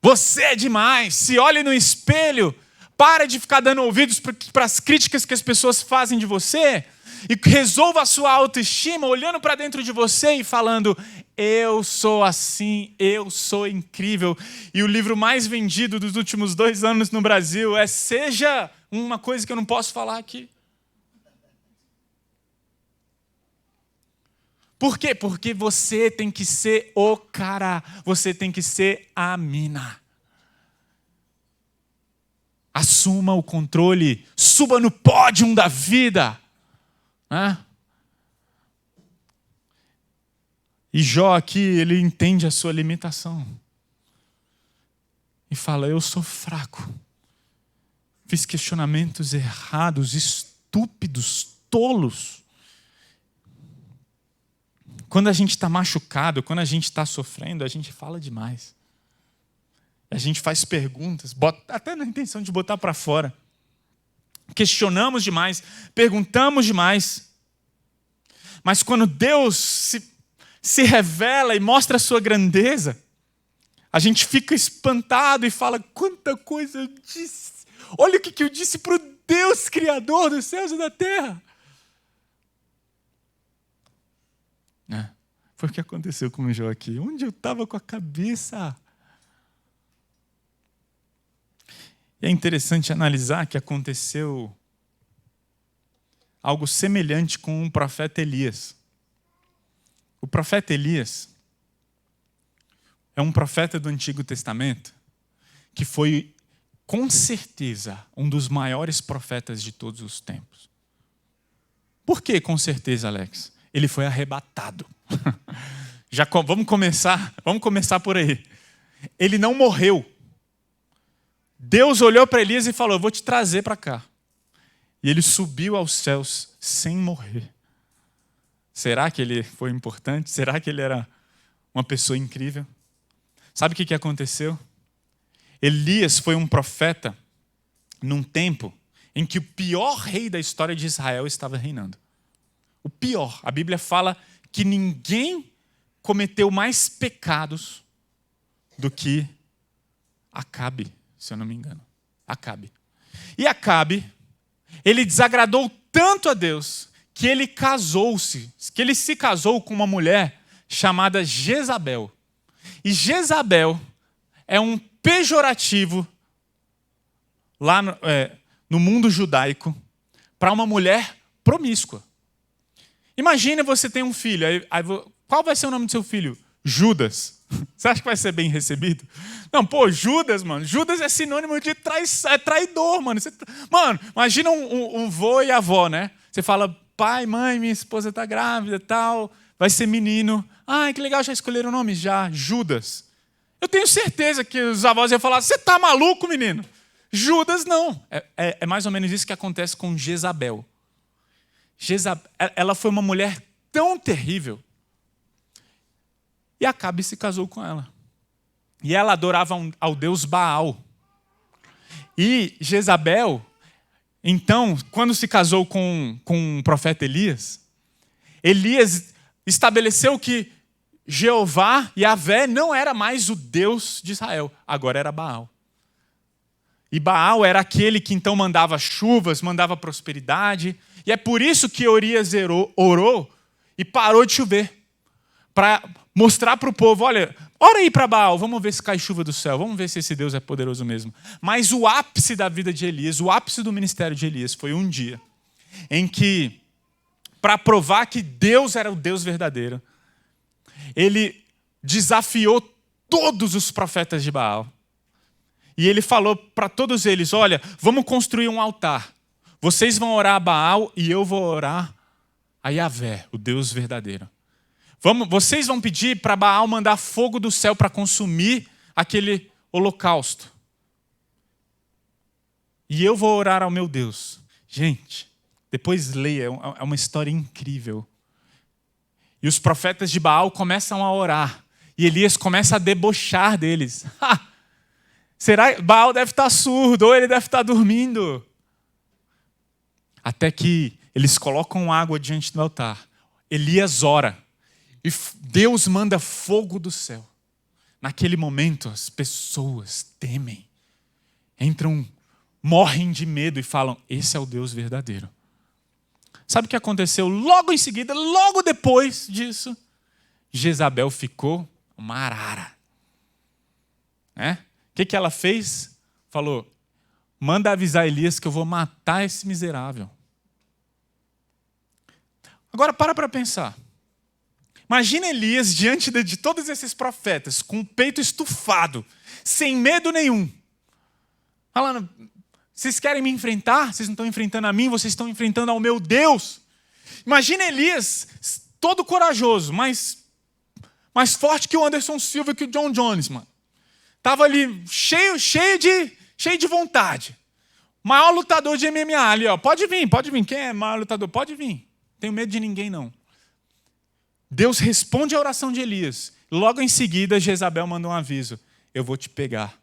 [SPEAKER 1] Você é demais. Se olhe no espelho. Para de ficar dando ouvidos para as críticas que as pessoas fazem de você. E resolva a sua autoestima olhando para dentro de você e falando: eu sou assim, eu sou incrível. E o livro mais vendido dos últimos 2 anos no Brasil é Seja, uma coisa que eu não posso falar aqui. Por quê? Porque você tem que ser o cara, você tem que ser a mina. Assuma o controle, suba no pódio da vida. E Jó aqui, ele entende a sua limitação. E fala: eu sou fraco. Fiz questionamentos errados, estúpidos, tolos. Quando a gente está machucado, quando a gente está sofrendo, a gente fala demais. A gente faz perguntas, até na intenção de botar para fora. Questionamos demais, perguntamos demais. Mas quando Deus se revela e mostra a sua grandeza, a gente fica espantado e fala: quanta coisa eu disse. Olha o que eu disse para o Deus Criador dos céus e da terra. Foi o que aconteceu com o Jó aqui. Onde eu estava com a cabeça? E é interessante analisar que aconteceu algo semelhante com o profeta Elias. O profeta Elias é um profeta do Antigo Testamento que foi, com certeza, um dos maiores profetas de todos os tempos. Por que com certeza, Alex? Ele foi arrebatado. Vamos começar por aí. Ele não morreu. Deus olhou para Elias e falou: eu vou te trazer para cá. E ele subiu aos céus sem morrer. Será que ele foi importante? Será que ele era uma pessoa incrível? Sabe o que aconteceu? Elias foi um profeta num tempo em que o pior rei da história de Israel estava reinando. O pior. A Bíblia fala que ninguém cometeu mais pecados do que Acabe, se eu não me engano. Acabe. E Acabe, ele desagradou tanto a Deus que ele se casou com uma mulher chamada Jezabel. E Jezabel é um pejorativo lá no mundo judaico para uma mulher promíscua. Imagina você tem um filho, qual vai ser o nome do seu filho? Judas. Você acha que vai ser bem recebido? Não, Judas, mano. Judas é sinônimo de traidor, mano. Mano, imagina um vô e avó, né? Você fala: pai, mãe, minha esposa está grávida e tal, vai ser menino. Ai, que legal, já escolheram o nome? Já, Judas. Eu tenho certeza que os avós iam falar: você tá maluco, menino? Judas não. É mais ou menos isso que acontece com Jezabel. Ela foi uma mulher tão terrível. E Acabe se casou com ela. E ela adorava ao deus Baal. E Jezabel, então, quando se casou com o profeta Elias, Elias estabeleceu que Jeová, Yahvé, não era mais o Deus de Israel, agora era Baal. E Baal era aquele que então mandava chuvas, mandava prosperidade. E é por isso que Urias orou e parou de chover. Para mostrar para o povo: olha, ora aí para Baal, vamos ver se cai chuva do céu, vamos ver se esse Deus é poderoso mesmo. Mas o ápice da vida de Elias, o ápice do ministério de Elias foi um dia em que, para provar que Deus era o Deus verdadeiro, ele desafiou todos os profetas de Baal. E ele falou para todos eles: olha, vamos construir um altar. Vocês vão orar a Baal e eu vou orar a Yahvé, o Deus verdadeiro. Vocês vão pedir para Baal mandar fogo do céu para consumir aquele holocausto. E eu vou orar ao meu Deus. Gente, depois leia, é uma história incrível. E os profetas de Baal começam a orar. E Elias começa a debochar deles. Será que Baal deve estar surdo ou ele deve estar dormindo? Até que eles colocam água diante do altar. Elias ora. E Deus manda fogo do céu. Naquele momento, as pessoas temem. Morrem de medo e falam, esse é o Deus verdadeiro. Sabe o que aconteceu logo em seguida, logo depois disso? Jezabel ficou uma arara. O que ela fez? Falou, manda avisar Elias que eu vou matar esse miserável. Agora para pensar. Imagina Elias diante de todos esses profetas, com o peito estufado, sem medo nenhum. Falando, vocês querem me enfrentar? Vocês não estão enfrentando a mim, vocês estão enfrentando ao meu Deus. Imagina Elias, todo corajoso, mais forte que o Anderson Silva e que o John Jones, mano. Estava ali cheio de vontade. Maior lutador de MMA ali, ó. Pode vir. Quem é maior lutador? Pode vir. Não tenho medo de ninguém, não. Deus responde a oração de Elias. Logo em seguida, Jezabel manda um aviso. Eu vou te pegar.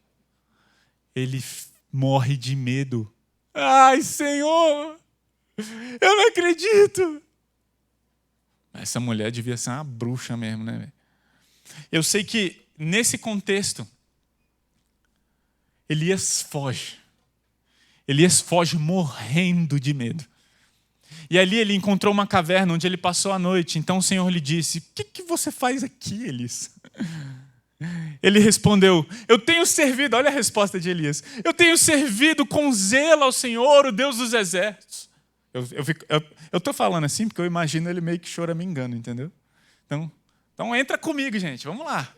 [SPEAKER 1] Ele morre de medo. Ai, Senhor, eu não acredito. Essa mulher devia ser uma bruxa mesmo, né, velho? Eu sei que, nesse contexto, Elias foge. Elias foge morrendo de medo. E ali ele encontrou uma caverna onde ele passou a noite. Então o Senhor lhe disse, o que você faz aqui, Elias? Ele respondeu, eu tenho servido, olha a resposta de Elias, eu tenho servido com zelo ao Senhor, o Deus dos exércitos. Eu estou falando assim porque eu imagino ele meio que choramingando, entendeu? Então entra comigo, gente, vamos lá.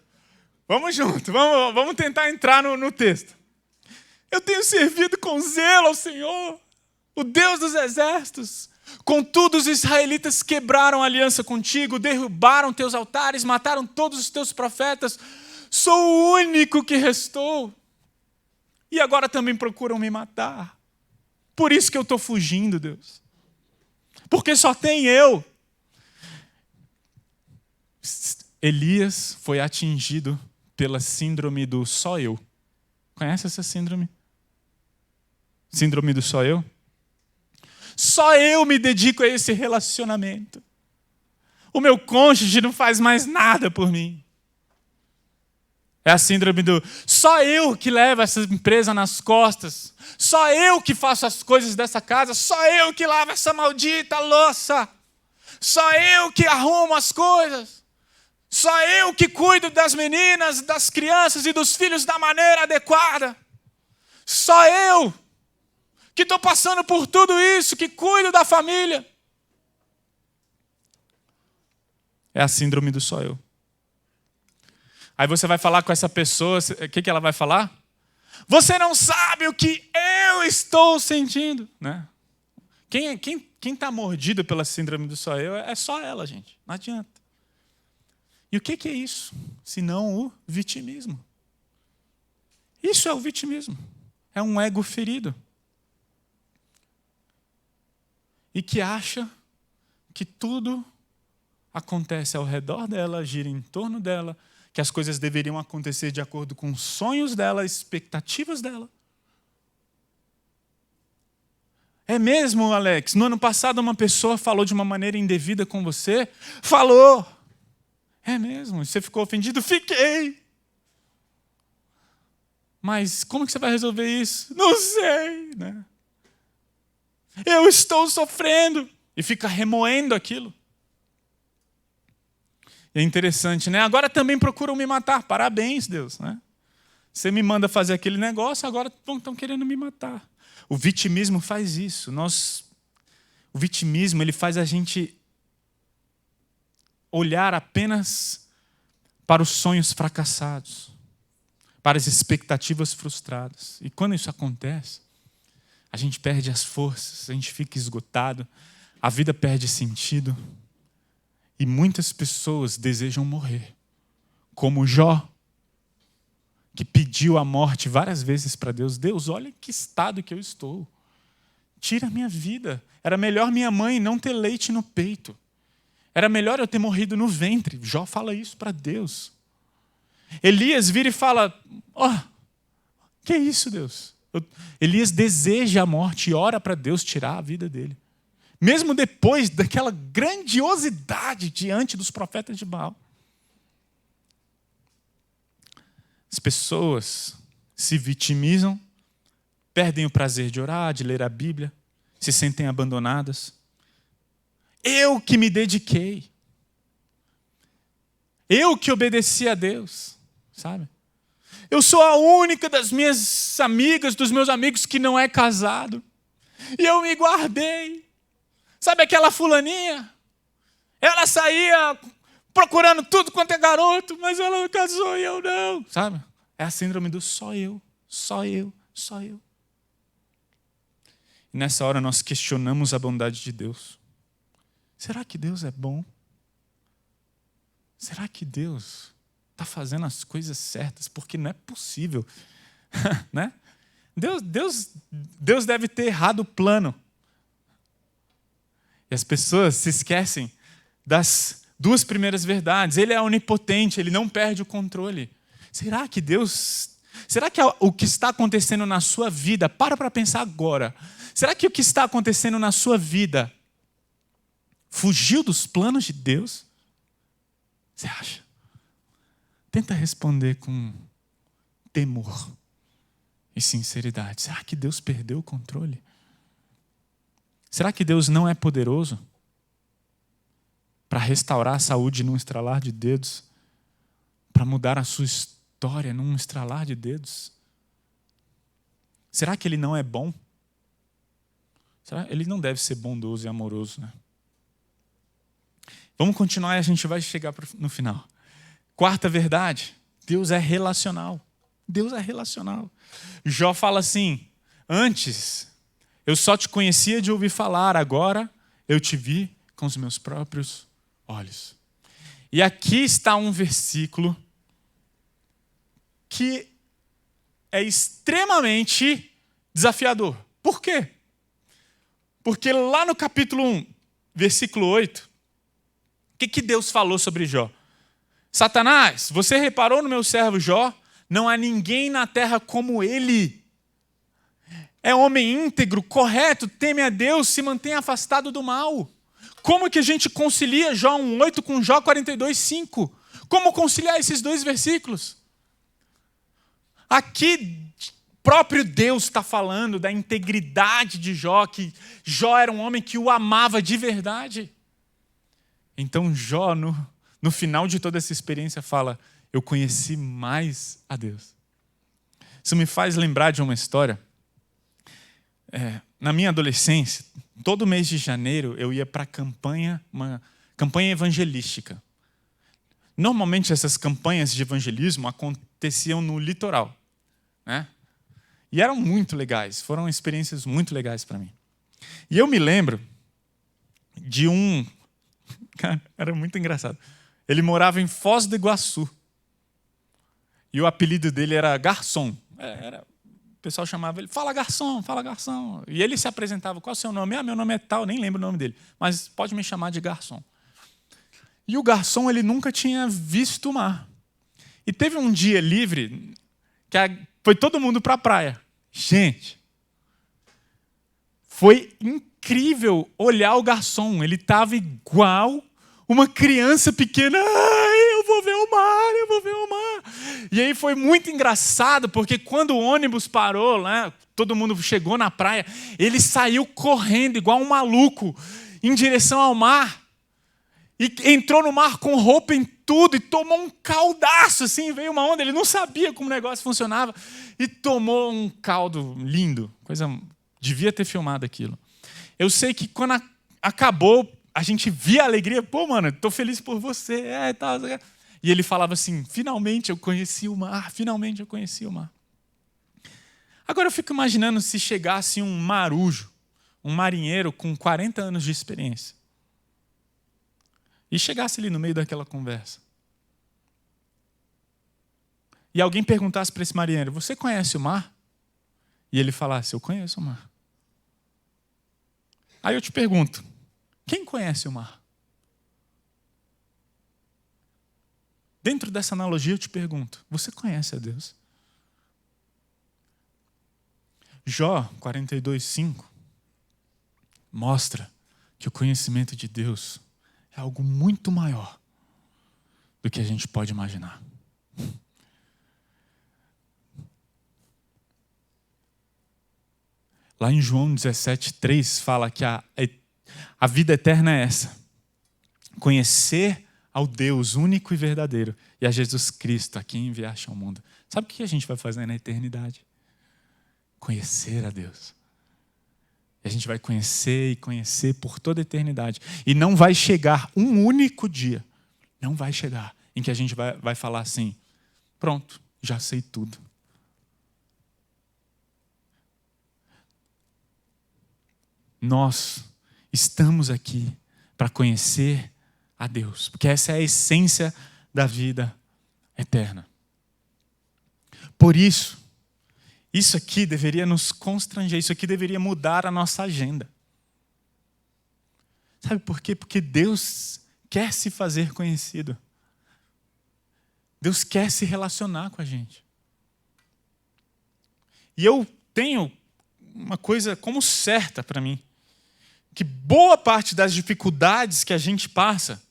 [SPEAKER 1] Vamos junto, vamos tentar entrar no texto. Eu tenho servido com zelo ao Senhor, o Deus dos exércitos. Contudo, os israelitas quebraram a aliança contigo, derrubaram teus altares, mataram todos os teus profetas. Sou o único que restou. E agora também procuram me matar. Por isso que eu estou fugindo, Deus. Porque só tem eu. Elias foi atingido pela síndrome do só eu. Conhece essa síndrome? Síndrome do só eu? Só eu me dedico a esse relacionamento. O meu cônjuge não faz mais nada por mim. É a síndrome do só eu que levo essa empresa nas costas. Só eu que faço as coisas dessa casa. Só eu que lavo essa maldita louça. Só eu que arrumo as coisas. Só eu que cuido das meninas, das crianças e dos filhos da maneira adequada. Só eu que estou passando por tudo isso, que cuido da família. É a síndrome do só eu. Aí você vai falar com essa pessoa, o que ela vai falar? Você não sabe o que eu estou sentindo. Né? Quem está mordido pela síndrome do só eu é só ela, gente. Não adianta. E o que é isso? Senão o vitimismo. Isso é o vitimismo. É um ego ferido. E que acha que tudo acontece ao redor dela, gira em torno dela, que as coisas deveriam acontecer de acordo com os sonhos dela, expectativas dela. É mesmo, Alex? No ano passado uma pessoa falou de uma maneira indevida com você? Falou! É mesmo? Você ficou ofendido? Fiquei! Mas como que você vai resolver isso? Não sei, né? Eu estou sofrendo. E fica remoendo aquilo. É interessante, né? Agora também procuram me matar. Parabéns, Deus, né? Você me manda fazer aquele negócio, agora estão querendo me matar. O vitimismo faz isso. O vitimismo ele faz a gente olhar apenas para os sonhos fracassados, para as expectativas frustradas. E quando isso acontece, a gente perde as forças, a gente fica esgotado, a vida perde sentido e muitas pessoas desejam morrer. Como Jó, que pediu a morte várias vezes para Deus. Deus, olha que estado que eu estou. Tira a minha vida. Era melhor minha mãe não ter leite no peito. Era melhor eu ter morrido no ventre. Jó fala isso para Deus. Elias vira e fala, que é isso, Deus? Elias deseja a morte e ora para Deus tirar a vida dele. Mesmo depois daquela grandiosidade diante dos profetas de Baal. As pessoas se vitimizam, perdem o prazer de orar, de ler a Bíblia, se sentem abandonadas. Eu que me dediquei. Eu que obedeci a Deus, sabe? Eu sou a única das minhas amigas, dos meus amigos que não é casado. E eu me guardei. Sabe aquela fulaninha? Ela saía procurando tudo quanto é garoto, mas ela casou e eu não. Sabe? É a síndrome do só eu, só eu, só eu. E nessa hora nós questionamos a bondade de Deus. Será que Deus é bom? Será que Deus está fazendo as coisas certas? Porque não é possível. Né? Deus deve ter errado o plano. E as pessoas se esquecem das duas primeiras verdades. Ele é onipotente, ele não perde o controle. Será que o que está acontecendo na sua vida, para pensar agora, será que o que está acontecendo na sua vida fugiu dos planos de Deus? Você acha? Tenta responder com temor e sinceridade. Será que Deus perdeu o controle? Será que Deus não é poderoso para restaurar a saúde num estralar de dedos? Para mudar a sua história num estralar de dedos? Será que Ele não é bom? Ele não deve ser bondoso e amoroso, né? Vamos continuar e a gente vai chegar no final. Quarta verdade, Deus é relacional. Deus é relacional. Jó fala assim, antes eu só te conhecia de ouvir falar, agora eu te vi com os meus próprios olhos. E aqui está um versículo que é extremamente desafiador. Por quê? Porque lá no capítulo 1, versículo 8, o que Deus falou sobre Jó? Satanás, você reparou no meu servo Jó? Não há ninguém na terra como ele. É homem íntegro, correto, teme a Deus, se mantém afastado do mal. Como que a gente concilia Jó 1:8 com Jó 42:5? Como conciliar esses dois versículos? Aqui, próprio Deus está falando da integridade de Jó, que Jó era um homem que o amava de verdade. Então Jó, no final de toda essa experiência, fala, eu conheci mais a Deus. Isso me faz lembrar de uma história. Na minha adolescência, todo mês de janeiro, eu ia para uma campanha evangelística. Normalmente, essas campanhas de evangelismo aconteciam no litoral, né? E eram muito legais, foram experiências muito legais para mim. E eu me lembro de cara, era muito engraçado. Ele morava em Foz do Iguaçu. E o apelido dele era Garçom. O pessoal chamava ele, fala garçom, fala garçom. E ele se apresentava, qual é o seu nome? Meu nome é tal, nem lembro o nome dele. Mas pode me chamar de garçom. E o garçom, ele nunca tinha visto o mar. E teve um dia livre, que foi todo mundo para a praia. Gente, foi incrível olhar o garçom. Ele estava igual uma criança pequena. Eu vou ver o mar, eu vou ver o mar. E aí foi muito engraçado, porque quando o ônibus parou, né, todo mundo chegou na praia, ele saiu correndo igual um maluco em direção ao mar. E entrou no mar com roupa em tudo e tomou um caldaço, assim, veio uma onda, ele não sabia como o negócio funcionava e tomou um caldo lindo. Devia ter filmado aquilo. Eu sei que quando acabou, a gente via a alegria, pô, mano, estou feliz por você, tal. E ele falava assim, finalmente eu conheci o mar, finalmente eu conheci o mar. Agora eu fico imaginando se chegasse um marujo, um marinheiro com 40 anos de experiência, e chegasse ali no meio daquela conversa, e alguém perguntasse para esse marinheiro: você conhece o mar? E ele falasse: eu conheço o mar. Aí eu te pergunto: quem conhece o mar? Dentro dessa analogia eu te pergunto: você conhece a Deus? Jó 42:5 mostra que o conhecimento de Deus é algo muito maior do que a gente pode imaginar. Lá em João 17:3 fala que a vida eterna é essa: conhecer ao Deus único e verdadeiro e a Jesus Cristo, a quem enviaste ao mundo. Sabe o que a gente vai fazer na eternidade? Conhecer a Deus. E a gente vai conhecer e conhecer por toda a eternidade. E não vai chegar um único dia, não vai chegar, em que a gente vai falar assim: pronto, já sei tudo. Nós estamos aqui para conhecer a Deus, porque essa é a essência da vida eterna. Por isso, isso aqui deveria nos constranger, isso aqui deveria mudar a nossa agenda. Sabe por quê? Porque Deus quer se fazer conhecido. Deus quer se relacionar com a gente. E eu tenho uma coisa como certa para mim, que boa parte das dificuldades que a gente passa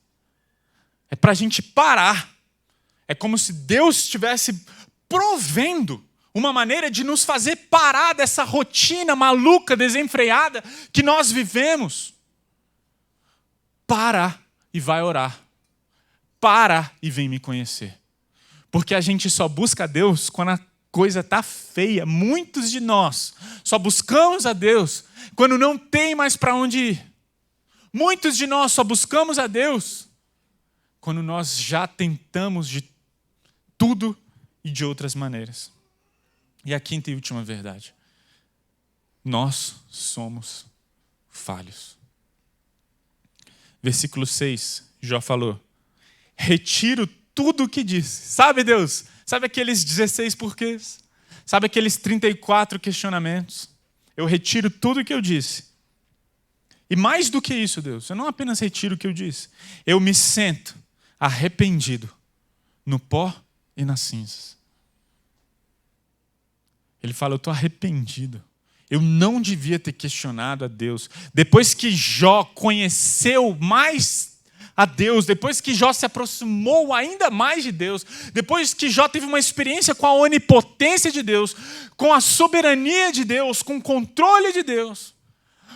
[SPEAKER 1] é para a gente parar. É como se Deus estivesse provendo uma maneira de nos fazer parar dessa rotina maluca, desenfreada que nós vivemos. Para e vai orar. Para e vem me conhecer. Porque a gente só busca Deus quando a coisa está feia. Muitos de nós só buscamos a Deus quando não tem mais para onde ir. Muitos de nós só buscamos a Deus quando nós já tentamos de tudo e de outras maneiras. E a quinta e última verdade: nós somos falhos. Versículo 6, Jó falou: retiro tudo o que disse. Sabe, Deus? Sabe aqueles 16 porquês? Sabe aqueles 34 questionamentos? Eu retiro tudo o que eu disse. E mais do que isso, Deus, eu não apenas retiro o que eu disse, eu me sento arrependido no pó e nas cinzas. Ele fala: eu estou arrependido. Eu não devia ter questionado a Deus. Depois que Jó conheceu mais a Deus, depois que Jó se aproximou ainda mais de Deus, depois que Jó teve uma experiência com a onipotência de Deus, com a soberania de Deus, com o controle de Deus,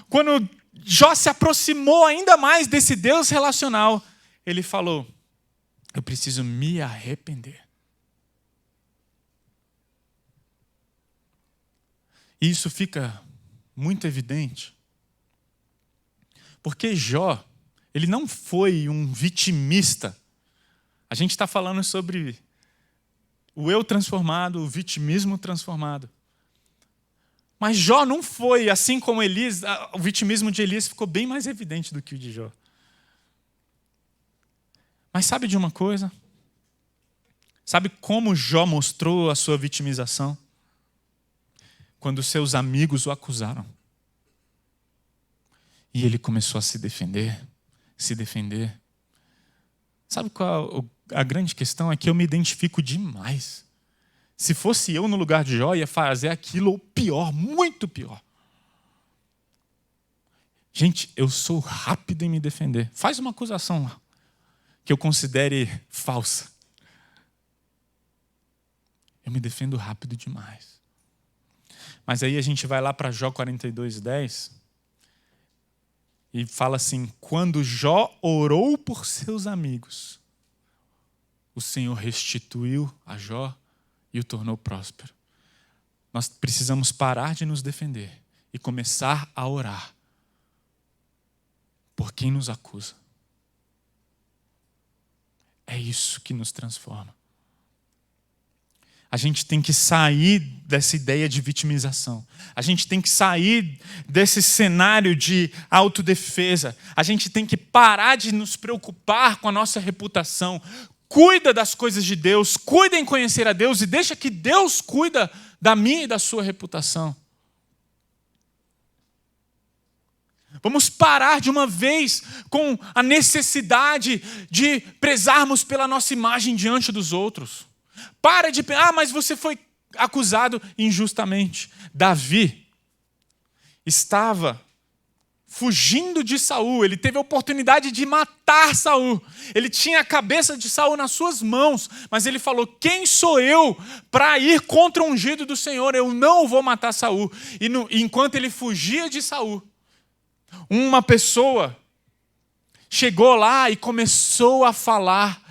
[SPEAKER 1] quando Jó se aproximou ainda mais desse Deus relacional, ele falou: eu preciso me arrepender. E isso fica muito evidente, porque Jó, ele não foi um vitimista. A gente está falando sobre o eu transformado, o vitimismo transformado. Mas Jó não foi, assim como Elias, o vitimismo de Elias ficou bem mais evidente do que o de Jó. Mas sabe de uma coisa? Sabe como Jó mostrou a sua vitimização? Quando seus amigos o acusaram. E ele começou a se defender. Sabe qual a grande questão? É que eu me identifico demais. Se fosse eu no lugar de Jó, ia fazer aquilo ou pior, muito pior. Gente, eu sou rápido em me defender. Faz uma acusação que eu considere falsa. Eu me defendo rápido demais. Mas aí a gente vai lá para Jó 42:10 e fala assim: quando Jó orou por seus amigos, o Senhor restituiu a Jó e o tornou próspero. Nós precisamos parar de nos defender e começar a orar por quem nos acusa. É isso que nos transforma. A gente tem que sair dessa ideia de vitimização. A gente tem que sair desse cenário de autodefesa. A gente tem que parar de nos preocupar com a nossa reputação. Cuida das coisas de Deus, cuida em conhecer a Deus e deixa que Deus cuida da minha e da sua reputação. Vamos parar de uma vez com a necessidade de prezarmos pela nossa imagem diante dos outros. Para de pensar, mas você foi acusado injustamente. Davi estava fugindo de Saul, ele teve a oportunidade de matar Saul. Ele tinha a cabeça de Saul nas suas mãos, mas ele falou: quem sou eu para ir contra o ungido do Senhor? Eu não vou matar Saul. E enquanto ele fugia de Saul, uma pessoa chegou lá e começou a falar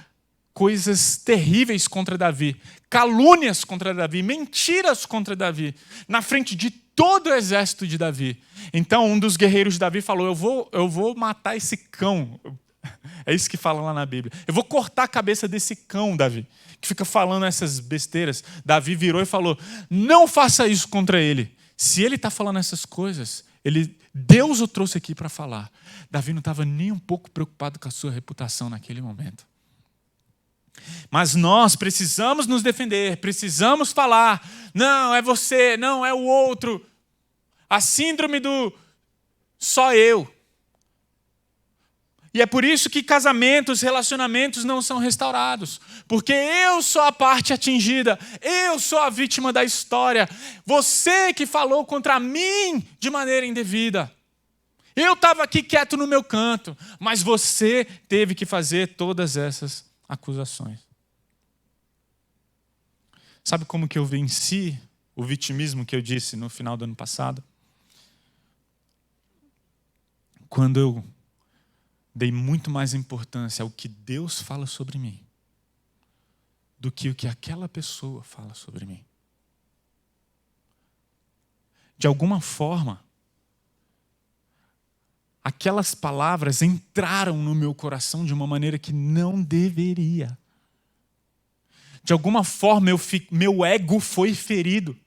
[SPEAKER 1] coisas terríveis contra Davi, calúnias contra Davi, mentiras contra Davi, na frente de todo o exército de Davi. Então um dos guerreiros de Davi falou: eu vou matar esse cão. É isso que fala lá na Bíblia. Eu vou cortar a cabeça desse cão, Davi, que fica falando essas besteiras. Davi virou e falou: não faça isso contra ele. Se ele está falando essas coisas, Deus o trouxe aqui para falar. Davi não estava nem um pouco preocupado com a sua reputação naquele momento. Mas nós precisamos nos defender, precisamos falar: não, é você, não, é o outro. A síndrome do só eu. E é por isso que casamentos, relacionamentos não são restaurados. Porque eu sou a parte atingida, eu sou a vítima da história. Você que falou contra mim de maneira indevida. Eu estava aqui quieto no meu canto, mas você teve que fazer todas essas acusações. Sabe como que eu venci o vitimismo que eu disse no final do ano passado? Quando eu dei muito mais importância ao que Deus fala sobre mim do que o que aquela pessoa fala sobre mim. De alguma forma, aquelas palavras entraram no meu coração de uma maneira que não deveria. De alguma forma, meu ego foi ferido.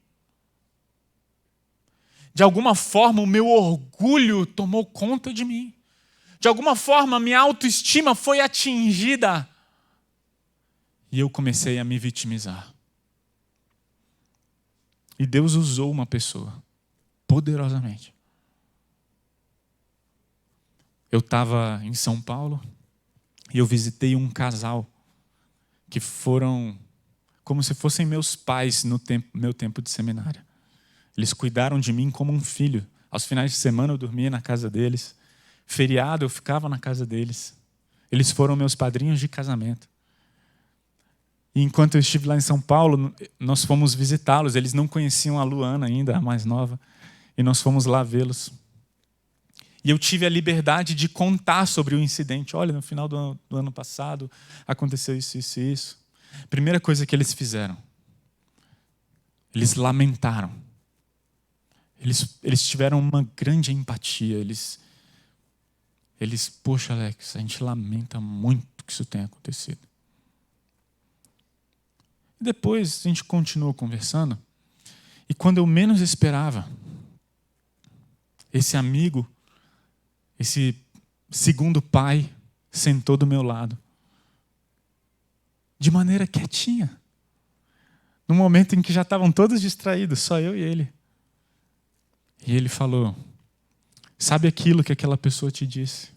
[SPEAKER 1] De alguma forma, o meu orgulho tomou conta de mim. De alguma forma, minha autoestima foi atingida. E eu comecei a me vitimizar. E Deus usou uma pessoa, poderosamente. Eu estava em São Paulo e eu visitei um casal que foram como se fossem meus pais no meu tempo de seminário. Eles cuidaram de mim como um filho. Aos finais de semana eu dormia na casa deles. Feriado eu ficava na casa deles. Eles foram meus padrinhos de casamento. E enquanto eu estive lá em São Paulo, nós fomos visitá-los. Eles não conheciam a Luana ainda, a mais nova. E nós fomos lá vê-los. E eu tive a liberdade de contar sobre o incidente. Olha, no final do ano passado aconteceu isso, isso e isso. Primeira coisa que eles fizeram, eles lamentaram. Eles tiveram uma grande empatia. Eles, poxa, Alex, a gente lamenta muito que isso tenha acontecido. E depois a gente continuou conversando. E quando eu menos esperava, esse amigo, esse segundo pai, sentou do meu lado. De maneira quietinha. No momento em que já estavam todos distraídos, só eu e ele. E ele falou: sabe aquilo que aquela pessoa te disse?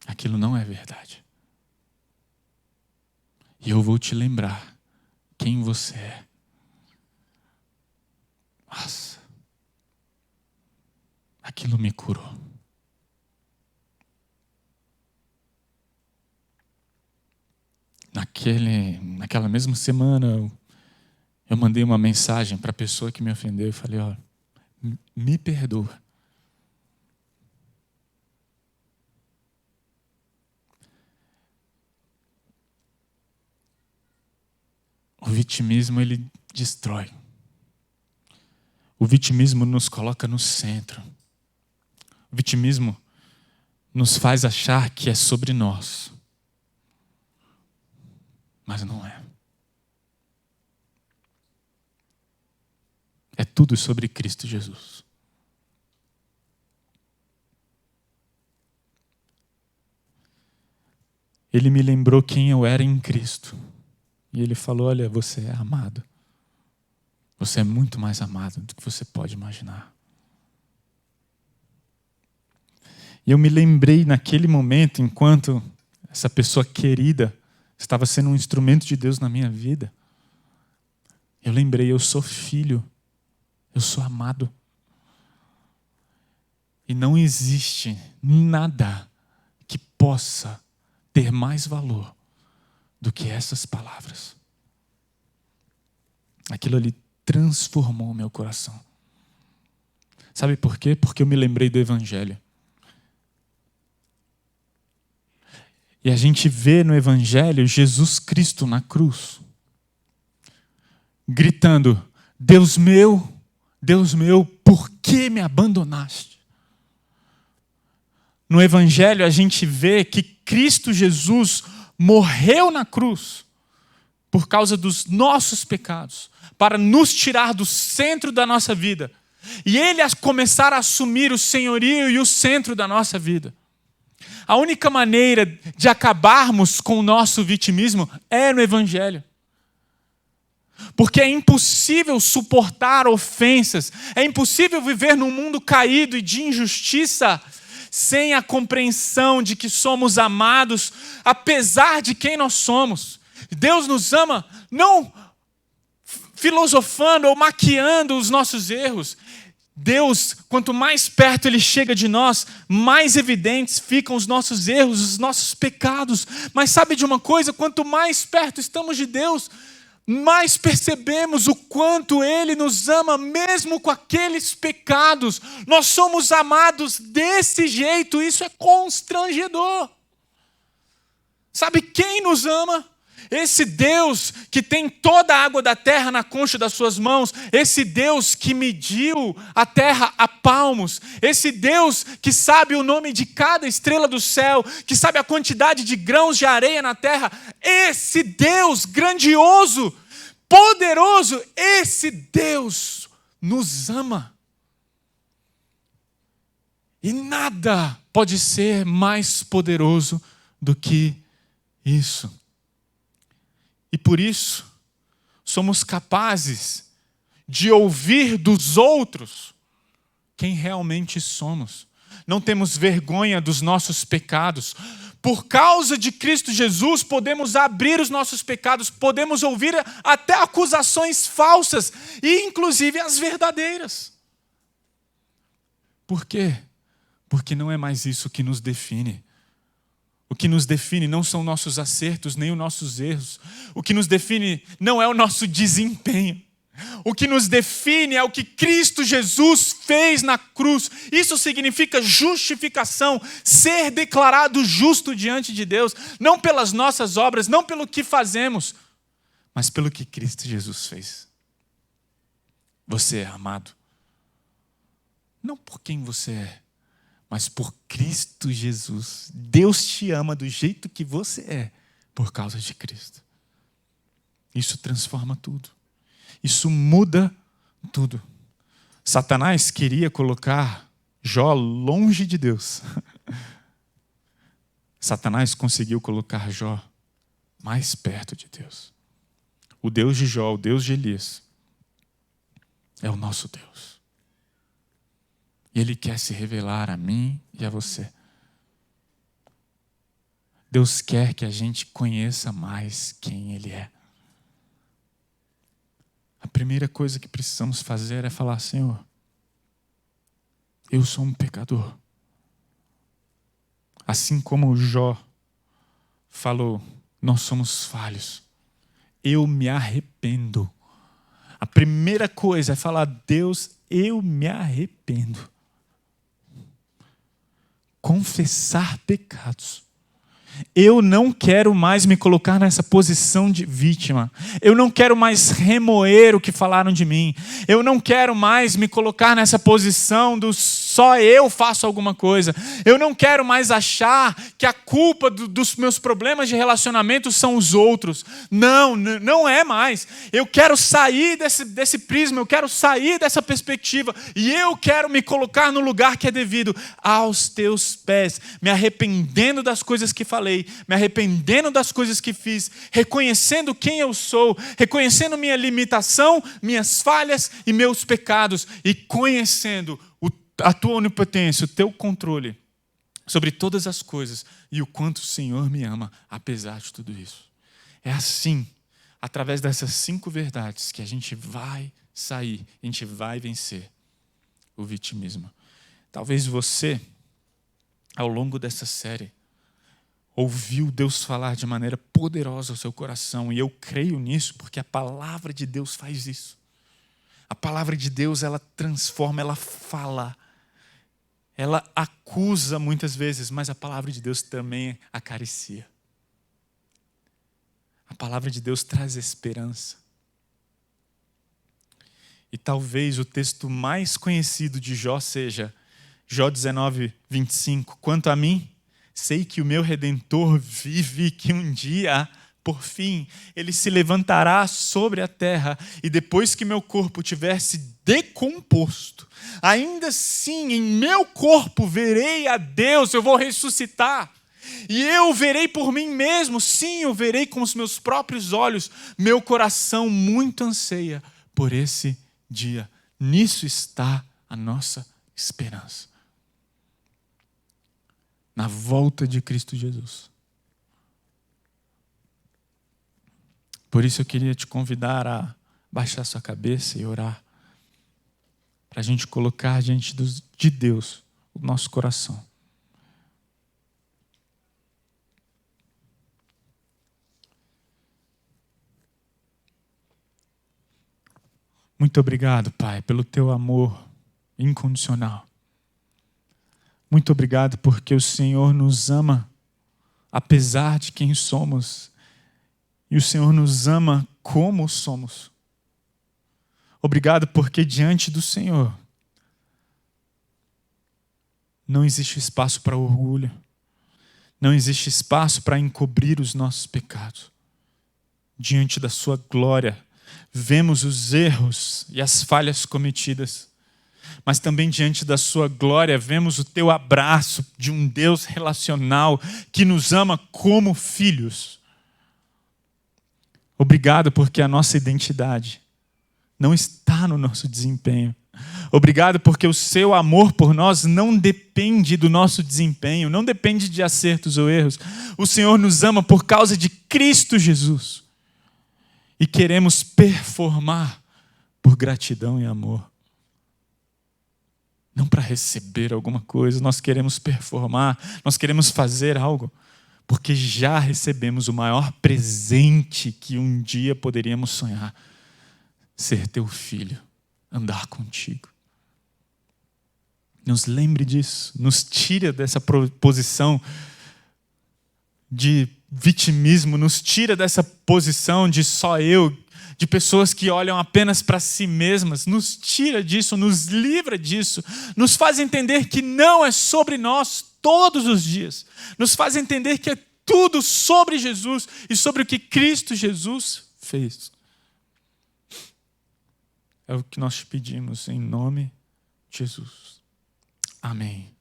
[SPEAKER 1] Aquilo não é verdade. E eu vou te lembrar quem você é. Nossa. Aquilo me curou. Naquela mesma semana, eu mandei uma mensagem para a pessoa que me ofendeu e falei: ó, me perdoa. O vitimismo, ele destrói. O vitimismo nos coloca no centro. O vitimismo nos faz achar que é sobre nós. Mas não é. É tudo sobre Cristo Jesus. Ele me lembrou quem eu era em Cristo. E ele falou, olha, você é amado. Você é muito mais amado do que você pode imaginar. E eu me lembrei naquele momento, enquanto essa pessoa querida estava sendo um instrumento de Deus na minha vida. Eu lembrei, eu sou filho. Eu sou amado. E não existe nada que possa ter mais valor do que essas palavras. Aquilo ali transformou o meu coração. Sabe por quê? Porque eu me lembrei do Evangelho. E a gente vê no Evangelho Jesus Cristo na cruz, gritando, Deus meu, por que me abandonaste? No Evangelho a gente vê que Cristo Jesus morreu na cruz por causa dos nossos pecados, para nos tirar do centro da nossa vida. E Ele começar a assumir o senhorio e o centro da nossa vida. A única maneira de acabarmos com o nosso vitimismo é no Evangelho. Porque é impossível suportar ofensas, é impossível viver num mundo caído e de injustiça sem a compreensão de que somos amados, apesar de quem nós somos. Deus nos ama não filosofando ou maquiando os nossos erros. Deus, quanto mais perto Ele chega de nós, mais evidentes ficam os nossos erros, os nossos pecados. Mas sabe de uma coisa? Quanto mais perto estamos de Deus, mais percebemos o quanto Ele nos ama, mesmo com aqueles pecados. Nós somos amados desse jeito, isso é constrangedor. Sabe quem nos ama? Esse Deus que tem toda a água da terra na concha das suas mãos, esse Deus que mediu a terra a palmos, esse Deus que sabe o nome de cada estrela do céu, que sabe a quantidade de grãos de areia na terra, esse Deus grandioso, poderoso, esse Deus nos ama. E nada pode ser mais poderoso do que isso. E por isso, somos capazes de ouvir dos outros quem realmente somos. Não temos vergonha dos nossos pecados. Por causa de Cristo Jesus, podemos abrir os nossos pecados, podemos ouvir até acusações falsas, e inclusive as verdadeiras. Por quê? Porque não é mais isso que nos define. O que nos define não são nossos acertos, nem os nossos erros. O que nos define não é o nosso desempenho. O que nos define é o que Cristo Jesus fez na cruz. Isso significa justificação, ser declarado justo diante de Deus, não pelas nossas obras, não pelo que fazemos, mas pelo que Cristo Jesus fez. Você é amado, não por quem você é, mas por Cristo Jesus. Deus te ama do jeito que você é, por causa de Cristo. Isso transforma tudo. Isso muda tudo. Satanás queria colocar Jó longe de Deus. Satanás conseguiu colocar Jó mais perto de Deus. O Deus de Jó, o Deus de Elias, é o nosso Deus. E Ele quer se revelar a mim e a você. Deus quer que a gente conheça mais quem Ele é. A primeira coisa que precisamos fazer é falar: Senhor, eu sou um pecador. Assim como Jó falou, nós somos falhos. Eu me arrependo. A primeira coisa é falar: Deus, eu me arrependo. Confessar pecados. Eu não quero mais me colocar nessa posição de vítima. Eu não quero mais remoer o que falaram de mim. Eu não quero mais me colocar nessa posição do só eu faço alguma coisa. Eu não quero mais achar que a culpa dos meus problemas de relacionamento são os outros. Não, não é mais. Eu quero sair desse prisma, eu quero sair dessa perspectiva e eu quero me colocar no lugar que é devido, aos teus pés, me arrependendo das coisas que falei, me arrependendo das coisas que fiz, reconhecendo quem eu sou, reconhecendo minha limitação, minhas falhas e meus pecados e conhecendo a tua onipotência, o teu controle sobre todas as coisas e o quanto o Senhor me ama, apesar de tudo isso. É assim, através dessas 5 verdades, que a gente vai sair, a gente vai vencer o vitimismo. Talvez você, ao longo dessa série, ouviu Deus falar de maneira poderosa ao seu coração, e eu creio nisso, porque a palavra de Deus faz isso. A palavra de Deus, ela transforma, ela fala, ela acusa muitas vezes, mas a palavra de Deus também acaricia. A palavra de Deus traz esperança. E talvez o texto mais conhecido de Jó seja Jó 19, 25. Quanto a mim, sei que o meu Redentor vive, que um dia, por fim, ele se levantará sobre a terra, e depois que meu corpo tiver se decomposto, ainda assim em meu corpo verei a Deus, eu vou ressuscitar. E eu verei por mim mesmo, sim, eu verei com os meus próprios olhos. Meu coração muito anseia por esse dia. Nisso está a nossa esperança. Na volta de Cristo Jesus. Por isso eu queria te convidar a baixar sua cabeça e orar. Para a gente colocar diante de Deus o nosso coração. Muito obrigado, Pai, pelo teu amor incondicional. Muito obrigado porque o Senhor nos ama, apesar de quem somos. E o Senhor nos ama como somos. Obrigado porque diante do Senhor não existe espaço para orgulho. Não existe espaço para encobrir os nossos pecados. Diante da sua glória, vemos os erros e as falhas cometidas. Mas também diante da sua glória, vemos o teu abraço de um Deus relacional que nos ama como filhos. Obrigado porque a nossa identidade não está no nosso desempenho. Obrigado porque o seu amor por nós não depende do nosso desempenho, não depende de acertos ou erros. O Senhor nos ama por causa de Cristo Jesus. E queremos performar por gratidão e amor. Não para receber alguma coisa, nós queremos performar, nós queremos fazer algo, porque já recebemos o maior presente que um dia poderíamos sonhar: ser teu filho, andar contigo. Nos lembre disso, nos tira dessa posição de vitimismo, nos tira dessa posição de só eu, de pessoas que olham apenas para si mesmas, nos tira disso, nos livra disso, nos faz entender que não é sobre nós todos os dias, nos faz entender que é tudo sobre Jesus e sobre o que Cristo Jesus fez. É o que nós te pedimos em nome de Jesus. Amém.